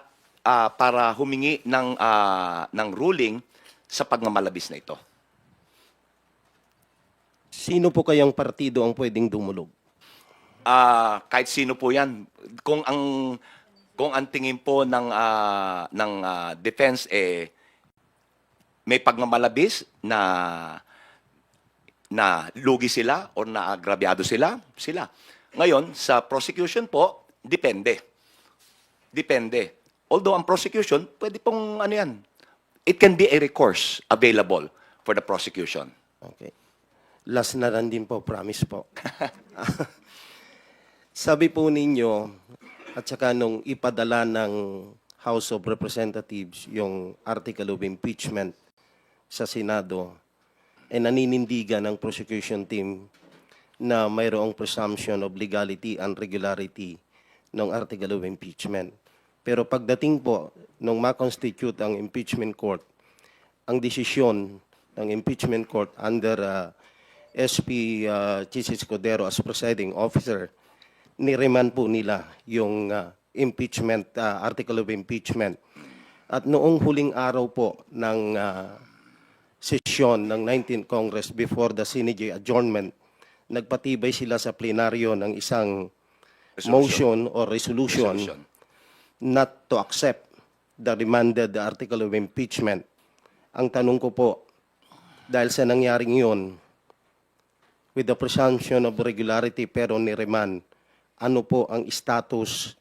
B: humingi ng ruling sa pagmamalabis na ito.
L: Sino po kayang partido ang pwedeng dumulog?
B: Kahit sino po 'yan. Kung ang tingin po ng defense may pagmamalabis na lugi sila o naagrabyado sila. Ngayon, sa prosecution po, depende. Depende. Although ang prosecution, pwede pong ano yan. It can be a recourse available for the prosecution.
L: Okay. Last na lang din po, promise po. Sabi po ninyo, at saka nung ipadala ng House of Representatives yung article of impeachment sa Senado, naninindigan ng prosecution team na mayroong presumption of legality and regularity ng article of impeachment. Pero pagdating po nung ma-constitute ang impeachment court, ang desisyon ng impeachment court under SP Chis Escudero as presiding officer, niremand po nila yung impeachment, article of impeachment. At noong huling araw po ng sesyon ng 19th Congress before the CNJ adjournment, nagpatibay sila sa plenaryo ng isang motion or resolution not to accept the remanded article of impeachment. Ang tanong ko po, dahil sa nangyaring yun, with the presumption of regularity pero ni-remand, ano po ang status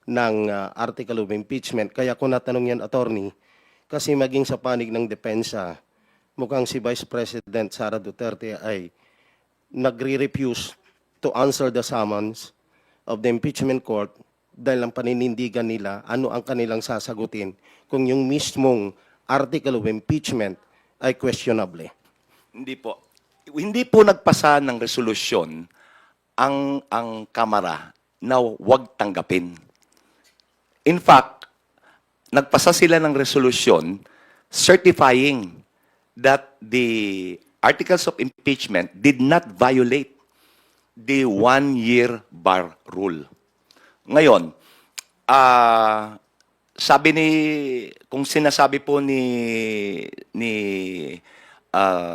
L: ng article of impeachment? Kaya ko natanong yan, attorney, kasi maging sa panig ng depensa, mukhang si Vice President Sara Duterte ay nagre-refuse to answer the summons of the impeachment court dahil ang paninindigan nila ano ang kanilang sasagutin kung yung mismong article of impeachment ay questionable.
B: Hindi po. Hindi po nagpasa ng resolusyon ang Kamara na huwag tanggapin. In fact, nagpasa sila ng resolusyon certifying that the articles of impeachment did not violate the one-year bar rule. Ngayon, sabi kung sinasabi po ni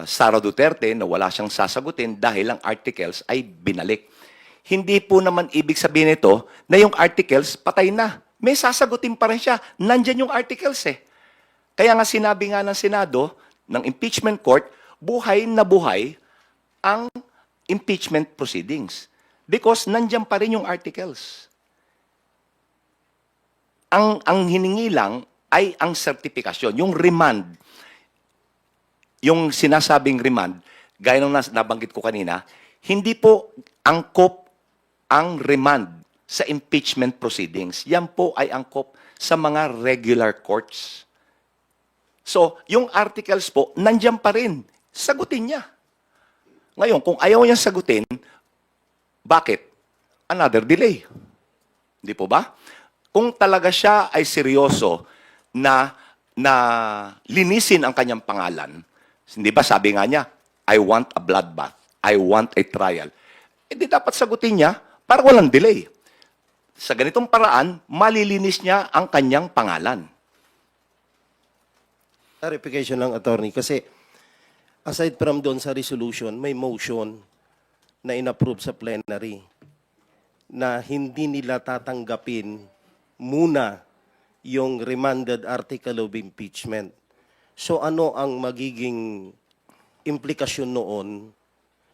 B: Sara Duterte na wala siyang sasagutin dahil ang articles ay binalik. Hindi po naman ibig sabihin nito na yung articles patay na. May sasagutin pa rin siya. Nandyan yung articles eh. Kaya nga sinabi nga ng Senado, ng impeachment court, buhay na buhay ang impeachment proceedings. Because nandyan pa rin yung articles. Ang hiningi lang ay ang certification, yung remand. Yung sinasabing remand, gaya ng nabanggit ko kanina, hindi po angkop ang remand sa impeachment proceedings. Yan po ay angkop sa mga regular courts. So, yung articles po, nandyan pa rin. Sagutin niya. Ngayon, kung ayaw niya sagutin, bakit? Another delay. Hindi po ba? Kung talaga siya ay seryoso na linisin ang kanyang pangalan, hindi ba sabi nga niya, I want a bloodbath, I want a trial. Hindi dapat sagutin niya para walang delay. Sa ganitong paraan, malilinis niya ang kanyang pangalan.
L: Clarification lang, attorney, kasi aside from doon sa resolution, may motion na inapprove sa plenary na hindi nila tatanggapin muna yung remanded article of impeachment. So ano ang magiging implikasyon noon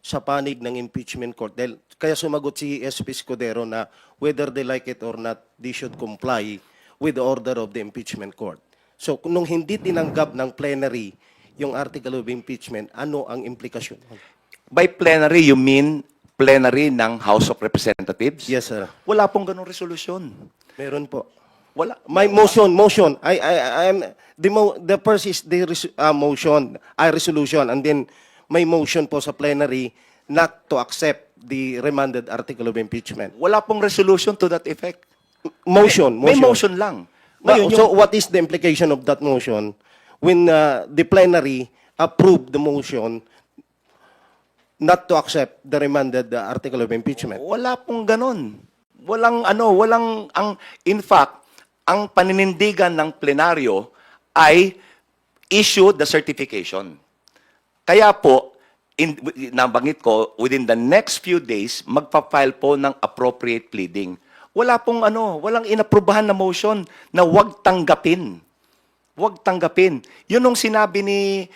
L: sa panig ng impeachment court? Dahil, kaya sumagot si SP Escudero na whether they like it or not, they should comply with the order of the impeachment court. So nung hindi tinanggap ng plenary yung article of impeachment, ano ang implikasyon?
B: By plenary, you mean plenary ng House of Representatives?
L: Yes, sir.
B: Wala pong ganong resolusyon.
L: Meron po.
B: Wala.
L: My motion. I am the first is the resolution, and then may motion po sa plenary not to accept the remanded article of impeachment.
B: Wala pong resolution to that effect.
L: Motion.
B: May motion lang. Ngayon,
L: So what is the implication of that motion when the plenary approved the motion not to accept the remanded article of impeachment?
B: Wala pong ganon. In fact, ang paninindigan ng plenaryo ay issue the certification. Kaya po, nabanggit ko, within the next few days, magpa-file po ng appropriate pleading. Walang inaprubahan na motion na wag tanggapin. Wag tanggapin. Yun ang sinabi ni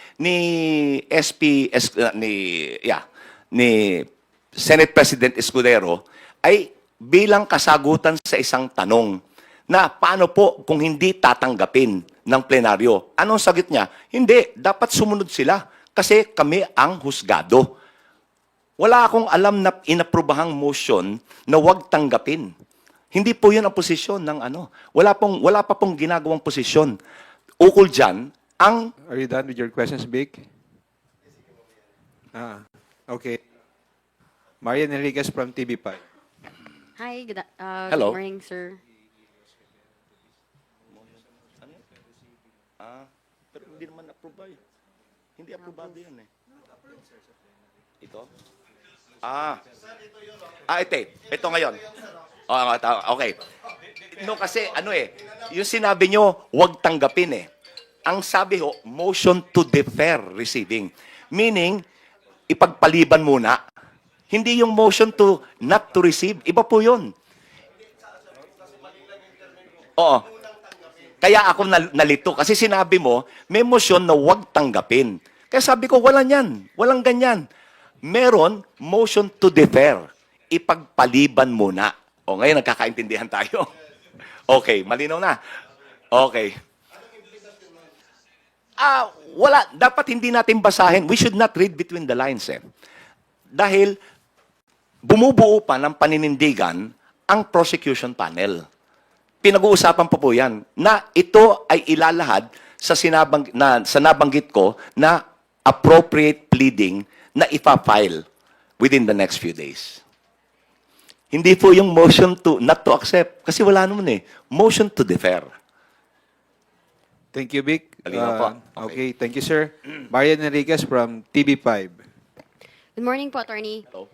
B: Senate President Escudero ay bilang kasagutan sa isang tanong na paano po kung hindi tatanggapin ng plenaryo. Anong sagot niya? Hindi, dapat sumunod sila kasi kami ang husgado. Wala akong alam na inaprobahang motion na wag tanggapin. Hindi po yun ang posisyon ng ano. Wala pa pong ginagawang posisyon. Ukol dyan, ang
A: Are you done with your questions, Vic? Okay. Marian Enriquez from TV5.
M: Hi,
B: Hello.
M: good morning, sir.
B: pero hindi naman approve eh. Hindi aprobado yan eh. Ito? Ito ngayon. Okay. No, kasi yung sinabi nyo, huwag tanggapin eh. Ang sabi ho, motion to defer receiving. Meaning, ipagpaliban muna. Hindi yung motion to not to receive. Iba po yun. Oo. Kaya ako nalito. Kasi sinabi mo, may motion na huwag tanggapin. Kaya sabi ko, wala yan. Walang ganyan. Meron motion to defer. Ipagpaliban muna. O ngayon, nagkakaintindihan tayo. Okay, malinaw na. Okay. Wala. Dapat hindi natin basahin. We should not read between the lines eh. Dahil bumubuo pa ng paninindigan ang prosecution panel. Pinag-uusapan pa po yan na ito ay ilalahad sa nabanggit ko na appropriate pleading na ipa-file within the next few days. Hindi po yung motion to not to accept kasi wala naman eh. Motion to defer.
A: Thank you, Vic.
B: Malinaw po.
A: Okay, thank you, sir. Marian Enriquez from TV5.
M: Good morning po, Attorney.
B: Hello.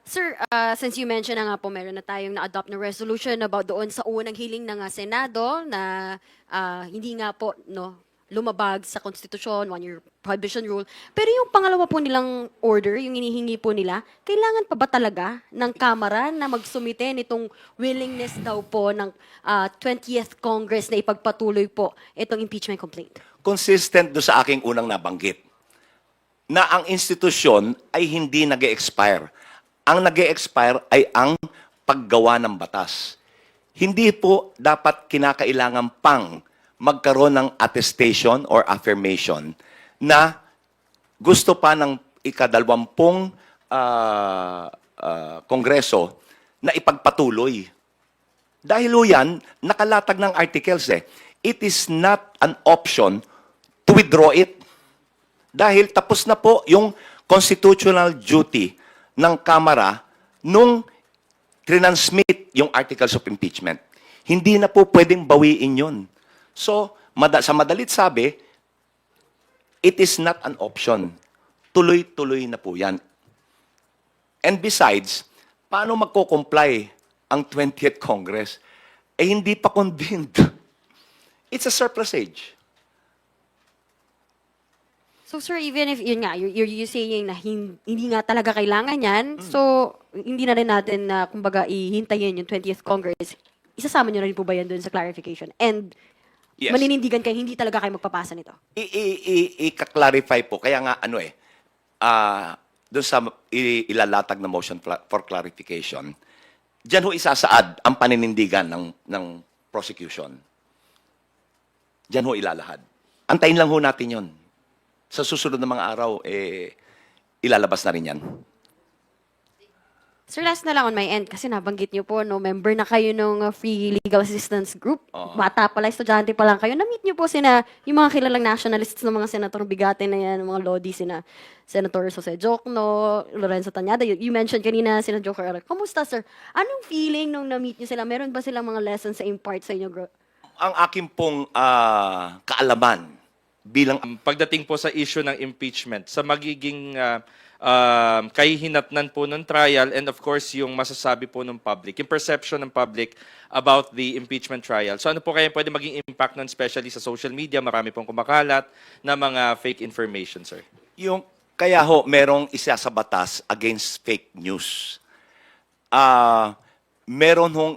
M: Sir, since you mentioned na nga po, meron na tayong na-adopt na resolution about doon sa unang hiling ng Senado na hindi nga po lumabag sa konstitusyon, one-year prohibition rule. Pero yung pangalawa po nilang order, yung inihingi po nila, kailangan pa ba talaga ng Kamara na magsumite nitong willingness daw po ng 20th Congress na ipagpatuloy po itong impeachment complaint?
B: Consistent do sa aking unang nabanggit na ang institusyon ay hindi nag-expire. Ang nag-expire ay ang paggawa ng batas. Hindi po dapat kinakailangan pang magkaroon ng attestation or affirmation na gusto pa ng ika-20 Kongreso na ipagpatuloy. Dahil yan, nakalatag ng articles eh. It is not an option to withdraw it. Dahil tapos na po yung constitutional duty ng Kamara nung transmit yung articles of impeachment. Hindi na po pwedeng bawiin yun. So, sa madalit sabi, it is not an option. Tuloy-tuloy na po yan. And besides, paano magko-comply ang 20th Congress? Eh, hindi pa convened. It's a surplusage.
M: So, sir, even if, yun nga, you're saying na hindi nga talaga kailangan yan, so, hindi na rin natin na, kumbaga, ihintayin yung 20th Congress. Isasama nyo na rin po ba yan doon sa clarification? And,
B: Yes.
M: maninindigan kayo, hindi talaga kayo magpapasa nito?
B: I-clarify po. Kaya nga, doon sa ilalatag na motion for clarification, diyan ho isasaad ang paninindigan ng prosecution. Diyan ho ilalahad. Antayin lang ho natin yon. Sa susunod na mga araw, ilalabas na rin yan.
M: Sir, last na lang on my end, kasi nabanggit niyo po, member na kayo ng Free Legal Assistance Group. Bata pala, estudyante pa lang kayo. Na-meet niyo po yung mga kilalang nationalists ng mga senator bigate na yan, mga lodi, Senator Jose Jokno, Lorenzo Tañada. You mentioned kanina sina Joker Arroyo. Kamusta, sir? Anong feeling nung na-meet niyo sila? Meron ba silang mga lessons sa impart sa inyo,
B: Ang aking pong kaalaman bilang
N: Pagdating po sa issue ng impeachment, sa magiging kahihinatnan po ng trial and of course yung masasabi po ng public, yung perception ng public about the impeachment trial. So ano po kaya pwede maging impact nun, especially sa social media, marami pong kumakalat na mga fake information, sir?
B: Kaya ho, merong isa sa batas against fake news. Meron hong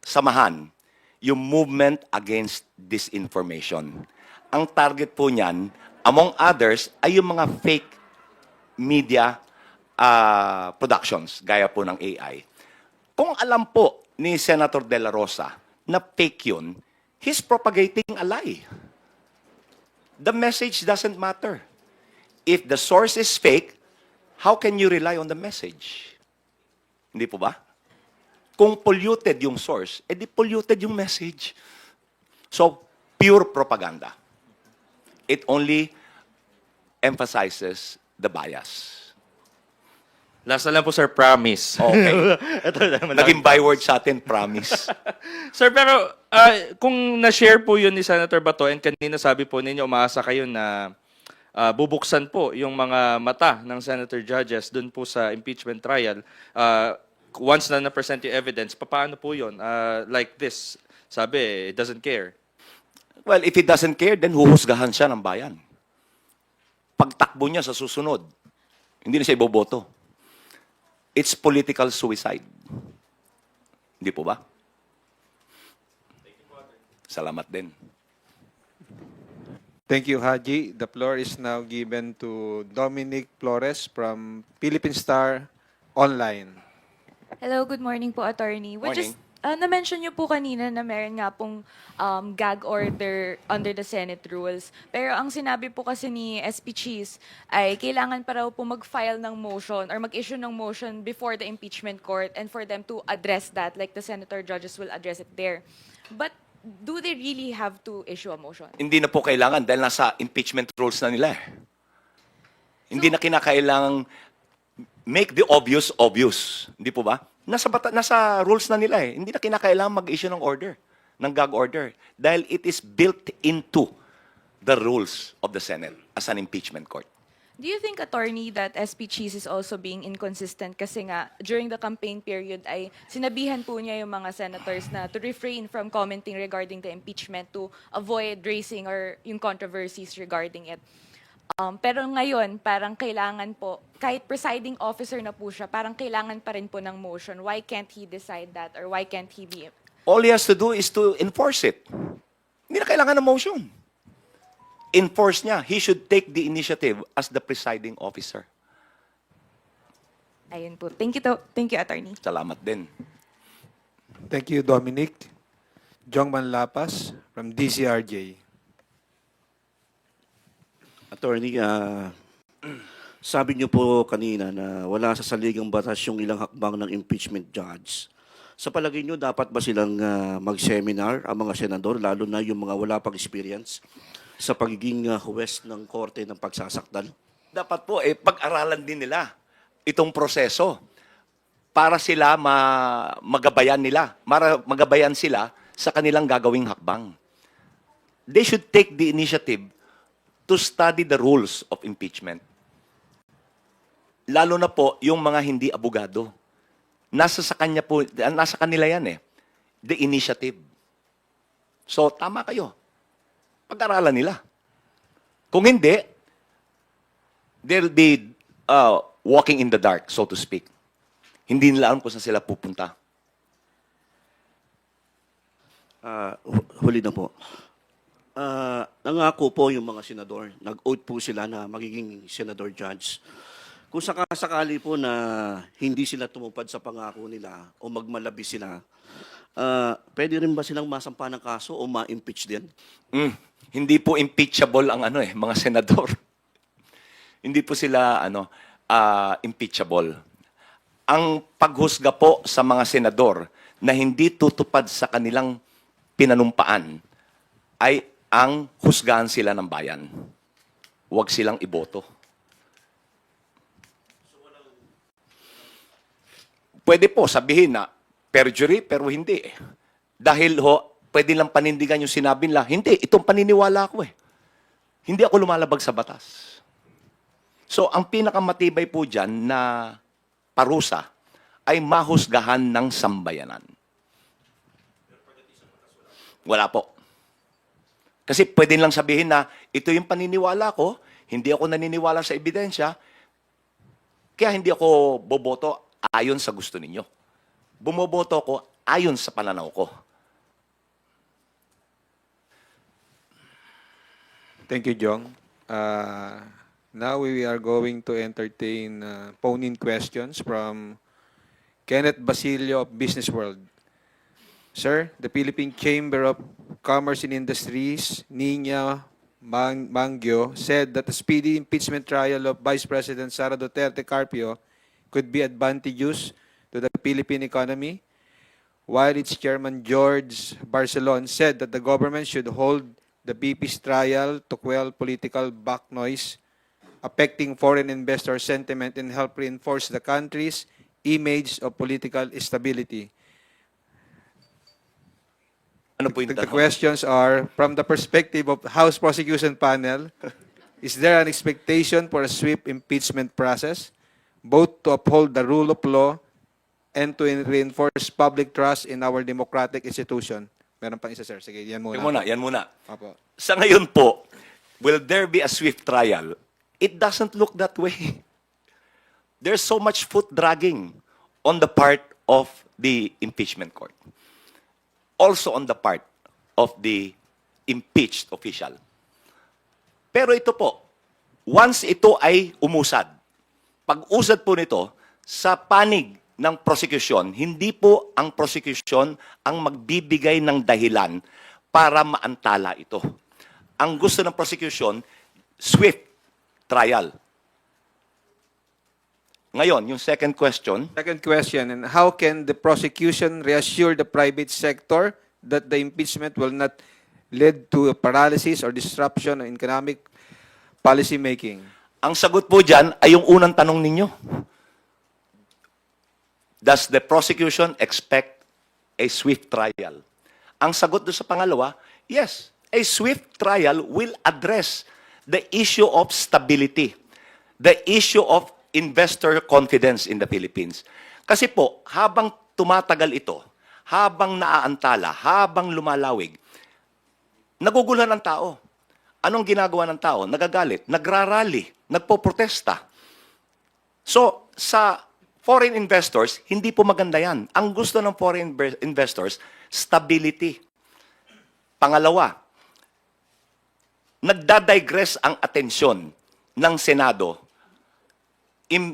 B: samahan yung movement against disinformation. Ang target po niyan, among others, ay yung mga fake media productions, gaya po ng AI. Kung alam po ni Senator De La Rosa na fake yun, he's propagating a lie. The message doesn't matter. If the source is fake, how can you rely on the message? Hindi po ba? Kung polluted yung source, edi polluted yung message. So, pure propaganda. It only emphasizes the bias.
N: Last na lang po, sir, promise.
B: Okay.
N: Ito naman.
B: Naging byword sa atin, promise.
N: Sir, pero kung na-share po yun ni Senator Bato, and kanina sabi po ninyo, umaasa kayo na bubuksan po yung mga mata ng senator judges dun po sa impeachment trial, once na na-present yung evidence, paano po yun? Like this, sabi, it doesn't care.
B: Well, if he doesn't care, then huhusgahan siya ng bayan. Pagtakbo niya sa susunod, hindi na siya iboboto. It's political suicide. Hindi po ba? Salamat din.
A: Thank you, Haji. The floor is now given to Dominic Flores from Philippine Star Online.
O: Hello, good morning po, attorney.
B: Morning.
O: Na-mention niyo po kanina na meron nga pong gag order under the Senate rules. Pero ang sinabi po kasi ni SP Cheese ay kailangan pa raw po mag-file ng motion or mag-issue ng motion before the impeachment court and for them to address that, like the senator judges will address it there. But do they really have to issue a motion?
B: Hindi na po kailangan dahil nasa impeachment rules na nila. Hindi na kinakailangang make the obvious obvious. Hindi po ba? Nasa rules na nila eh. Hindi na kinakailangan mag-issue ng order, ng gag order. Dahil it is built into the rules of the Senate as an impeachment court.
O: Do you think, attorney, that SP Cheese is also being inconsistent kasi nga during the campaign period ay sinabihan po niya yung mga senators na to refrain from commenting regarding the impeachment to avoid raising or yung controversies regarding it? Pero ngayon, parang kailangan po, kahit presiding officer na po siya, parang kailangan pa rin po ng motion. Why can't he decide that or why can't he be...
B: All he has to do is to enforce it. Hindi na kailangan ng motion. Enforce niya. He should take the initiative as the presiding officer.
O: Ayun po. Thank you, attorney.
B: Salamat din.
A: Thank you, Dominic. Jongman Lapas from DCRJ.
P: Attorney, sabi niyo po kanina na wala sa saligang batas yung ilang hakbang ng impeachment judge. Sa palagay niyo, dapat ba silang mag-seminar ang mga senador, lalo na yung mga wala pang experience sa pagiging huwes ng korte ng pagsasakdal?
B: Dapat po, pag-aralan din nila itong proseso para sila magabayan sila sa kanilang gagawing hakbang. They should take the initiative to study the rules of impeachment. Lalo na po yung mga hindi abogado. Nasa kanila yan eh. The initiative. So, tama kayo. Pag-aralan nila. Kung hindi, they'll be walking in the dark, so to speak. Hindi nila alam kung saan sila pupunta.
P: Huli na po. Nangako po yung mga senador, nag-oath po sila na magiging senador judge. Kung sakasakali po na hindi sila tumupad sa pangako nila o magmalabi sila, pwede rin ba silang masampa ng kaso o ma-impeach din?
B: Hindi po impeachable ang mga senador. Hindi po sila impeachable. Ang paghusga po sa mga senador na hindi tutupad sa kanilang pinanumpaan ay ang husgahan sila ng bayan. Huwag silang iboto. Pwede po sabihin na perjury, pero hindi eh. Dahil pwede lang panindigan yung sinabi nila, hindi, itong paniniwala ko eh. Hindi ako lumalabag sa batas. So, ang pinakamatibay po dyan na parusa ay mahusgahan ng sambayanan. Wala po. Kasi pwede lang sabihin na ito yung paniniwala ko, hindi ako naniniwala sa ebidensya, kaya hindi ako boboto ayon sa gusto ninyo. Bumoboto ko ayon sa pananaw ko.
A: Thank you, Jong. Now we are going to entertain phone-in questions from Kenneth Basilio of Business World. Sir, the Philippine Chamber of Commerce and Industries, Nina Mangyo, said that the speedy impeachment trial of Vice President Sara Duterte Carpio could be advantageous to the Philippine economy, while its chairman George Barcelon said that the government should hold the BP's trial to quell political back noise affecting foreign investor sentiment and help reinforce the country's image of political stability.
B: Ano po yung
A: The
B: tanong?
A: questions are, from the perspective of House Prosecution Panel, is there an expectation for a swift impeachment process, both to uphold the rule of law and to reinforce public trust in our democratic institution? Meron pang isa, sir. Sige, yan muna.
B: Yan muna.
A: Opo.
B: Sa ngayon po, will there be a swift trial? It doesn't look that way. There's so much foot dragging on the part of the impeachment court. Also on the part of the impeached official. Pero ito po, once ito ay umusad, pag-usad po nito, sa panig ng prosecution, hindi po ang prosecution ang magbibigay ng dahilan para maantala ito. Ang gusto ng prosecution, swift trial. Ngayon, yung second question,
A: Second question, and how can the prosecution reassure the private sector that the impeachment will not lead to a paralysis or disruption in economic policy making?
B: ang sagot po dyan ay yung unang tanong ninyo. Does the prosecution expect a swift trial? Ang sagot doon sa pangalawa, yes, a swift trial will address the issue of stability, the issue of investor confidence in the Philippines. Kasi po, habang tumatagal ito, habang naaantala, habang lumalawig, naguguluhan ang tao. Anong ginagawa ng tao? Nagagalit, nagrarally, nagpoprotesta. So, sa foreign investors, hindi po maganda yan. Ang gusto ng foreign investors, stability. Pangalawa, nagdadigress ang atensyon ng Senado.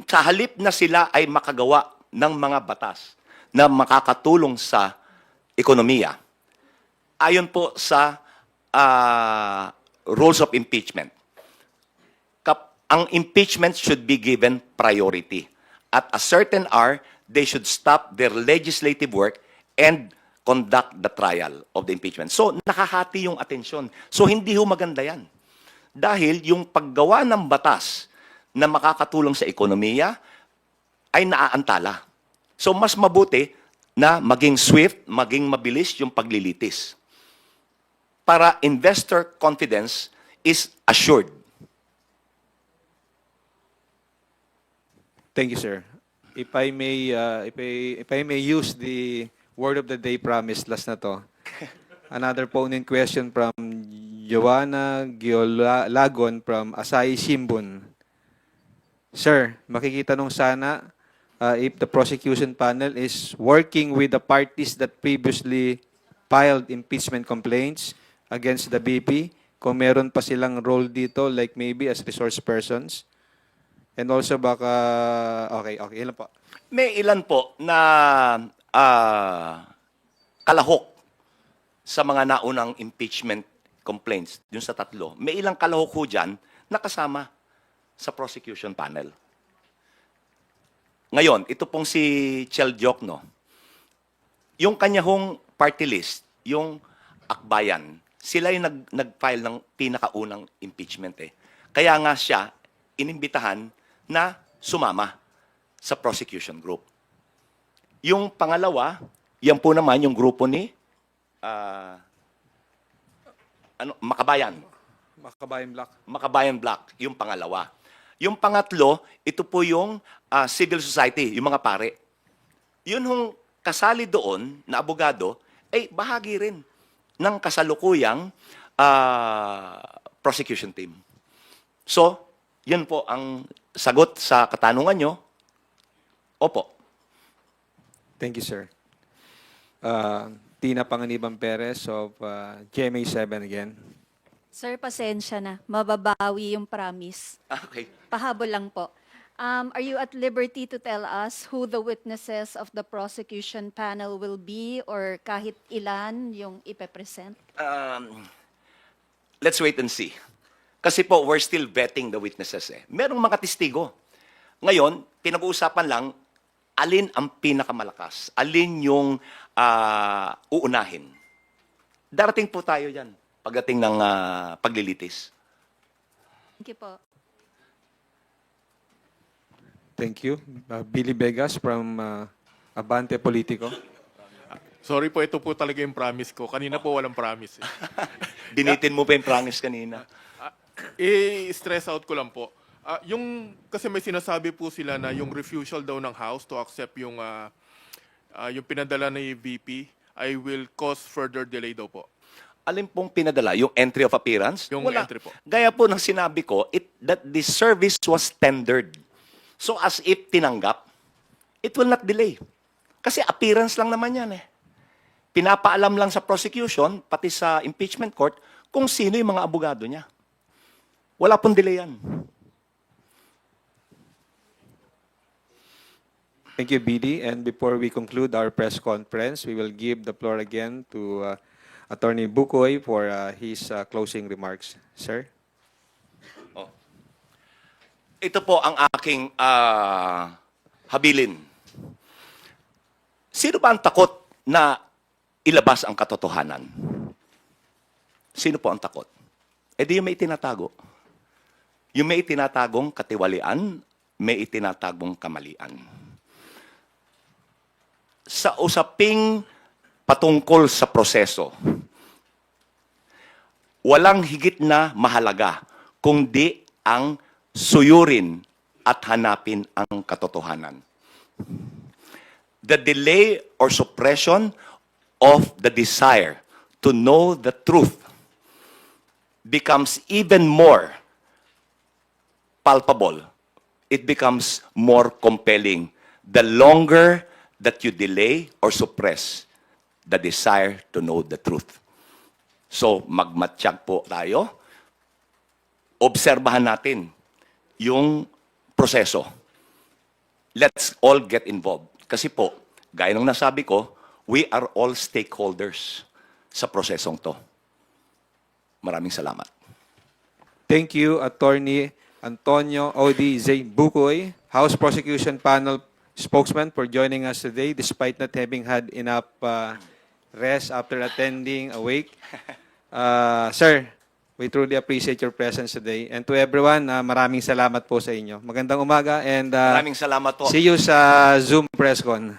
B: Sa halip na sila ay makagawa ng mga batas na makakatulong sa ekonomiya. Ayon po sa rules of impeachment, ang impeachment should be given priority. At a certain hour, they should stop their legislative work and conduct the trial of the impeachment. So, nakahati yung atensyon. So, hindi ho maganda yan. Dahil yung paggawa ng batas na makakatulong sa ekonomiya ay naaantala. So, mas mabuti na maging swift, maging mabilis yung paglilitis. Para investor confidence is assured.
A: Thank you, sir. If I may use the word of the day promise last na to. Another phone-in question from Joanna Giolagon from Asahi Shimbun. Sir, makikita nung sana if the prosecution panel is working with the parties that previously filed impeachment complaints against the BP, kung meron pa silang role dito, like maybe as resource persons. And also baka, okay, ilan po?
B: May ilan po na kalahok sa mga naunang impeachment complaints, yung sa tatlo. May ilang kalahok ho dyan na kasama sa prosecution panel. Ngayon, ito pong si Chel Diokno, yung kanya hong party list, yung Akbayan, sila yung nag-file ng pinakaunang impeachment eh. Kaya nga siya inimbitahan na sumama sa prosecution group. Yung pangalawa, yan po naman yung grupo ni Makabayan. Makabayan Black, yung pangalawa. Yung pangatlo, ito po yung civil society, yung mga pare. Yun hong kasali doon na abogado, ay bahagi rin ng kasalukuyang prosecution team. So, yun po ang sagot sa katanungan nyo. Opo.
A: Thank you, sir. Tina Panganiban Perez of GMA7 again.
E: Sir, pasensya na. Mababawi yung promise.
B: Okay.
E: Pahabol lang po. Are you at liberty to tell us who the witnesses of the prosecution panel will be or kahit ilan yung ipepresent?
B: Let's wait and see. Kasi po, we're still vetting the witnesses. Merong mga testigo. Ngayon, pinag-uusapan lang, alin ang pinakamalakas? Alin yung uunahin? Darating po tayo yan pagdating ng paglilitis.
E: Thank you po.
A: Thank you. Billy Vegas from Abante Politico.
D: Sorry po, ito po talaga yung promise ko. Kanina po walang promise.
B: Binitin mo pa yung promise kanina.
D: I-stress out ko lang po. Kasi may sinasabi po sila na yung refusal daw ng House to accept yung pinadala ni VP ay will cause further delay daw po.
B: Alin pong pinadala? Yung entry of appearance?
D: Yung entry po.
B: Gaya po ng sinabi ko, that the service was tendered. So as if tinanggap, it will not delay. Kasi appearance lang naman yan Pinapaalam lang sa prosecution, pati sa impeachment court, kung sino yung mga abogado niya. Wala pong delay yan.
A: Thank you, BD. And before we conclude our press conference, we will give the floor again to Attorney Bukoy for his closing remarks. Sir?
B: Ito po ang aking habilin. Sino ba ang takot na ilabas ang katotohanan? Sino po ang takot? Di yung may itinatago. Yung may itinatagong katiwalian, may itinatagong kamalian. Sa usaping patungkol sa proseso, walang higit na mahalaga kundi ang suyurin at hanapin ang katotohanan. The delay or suppression of the desire to know the truth becomes even more palpable. It becomes more compelling the longer that you delay or suppress the desire to know the truth. So, magmatsyag po tayo. Obserbahan natin yung proseso. Let's all get involved. Kasi po, gaya ng nasabi ko, we are all stakeholders sa prosesong to. Maraming salamat.
A: Thank you, Attorney Antonio O.D. Zay Bukoy, House Prosecution Panel spokesman, for joining us today despite not having had enough rest after attending a wake. Sir, we truly appreciate your presence today. And to everyone, maraming salamat po sa inyo. Magandang umaga and
B: Maraming salamat po.
A: see you sa Zoom press con.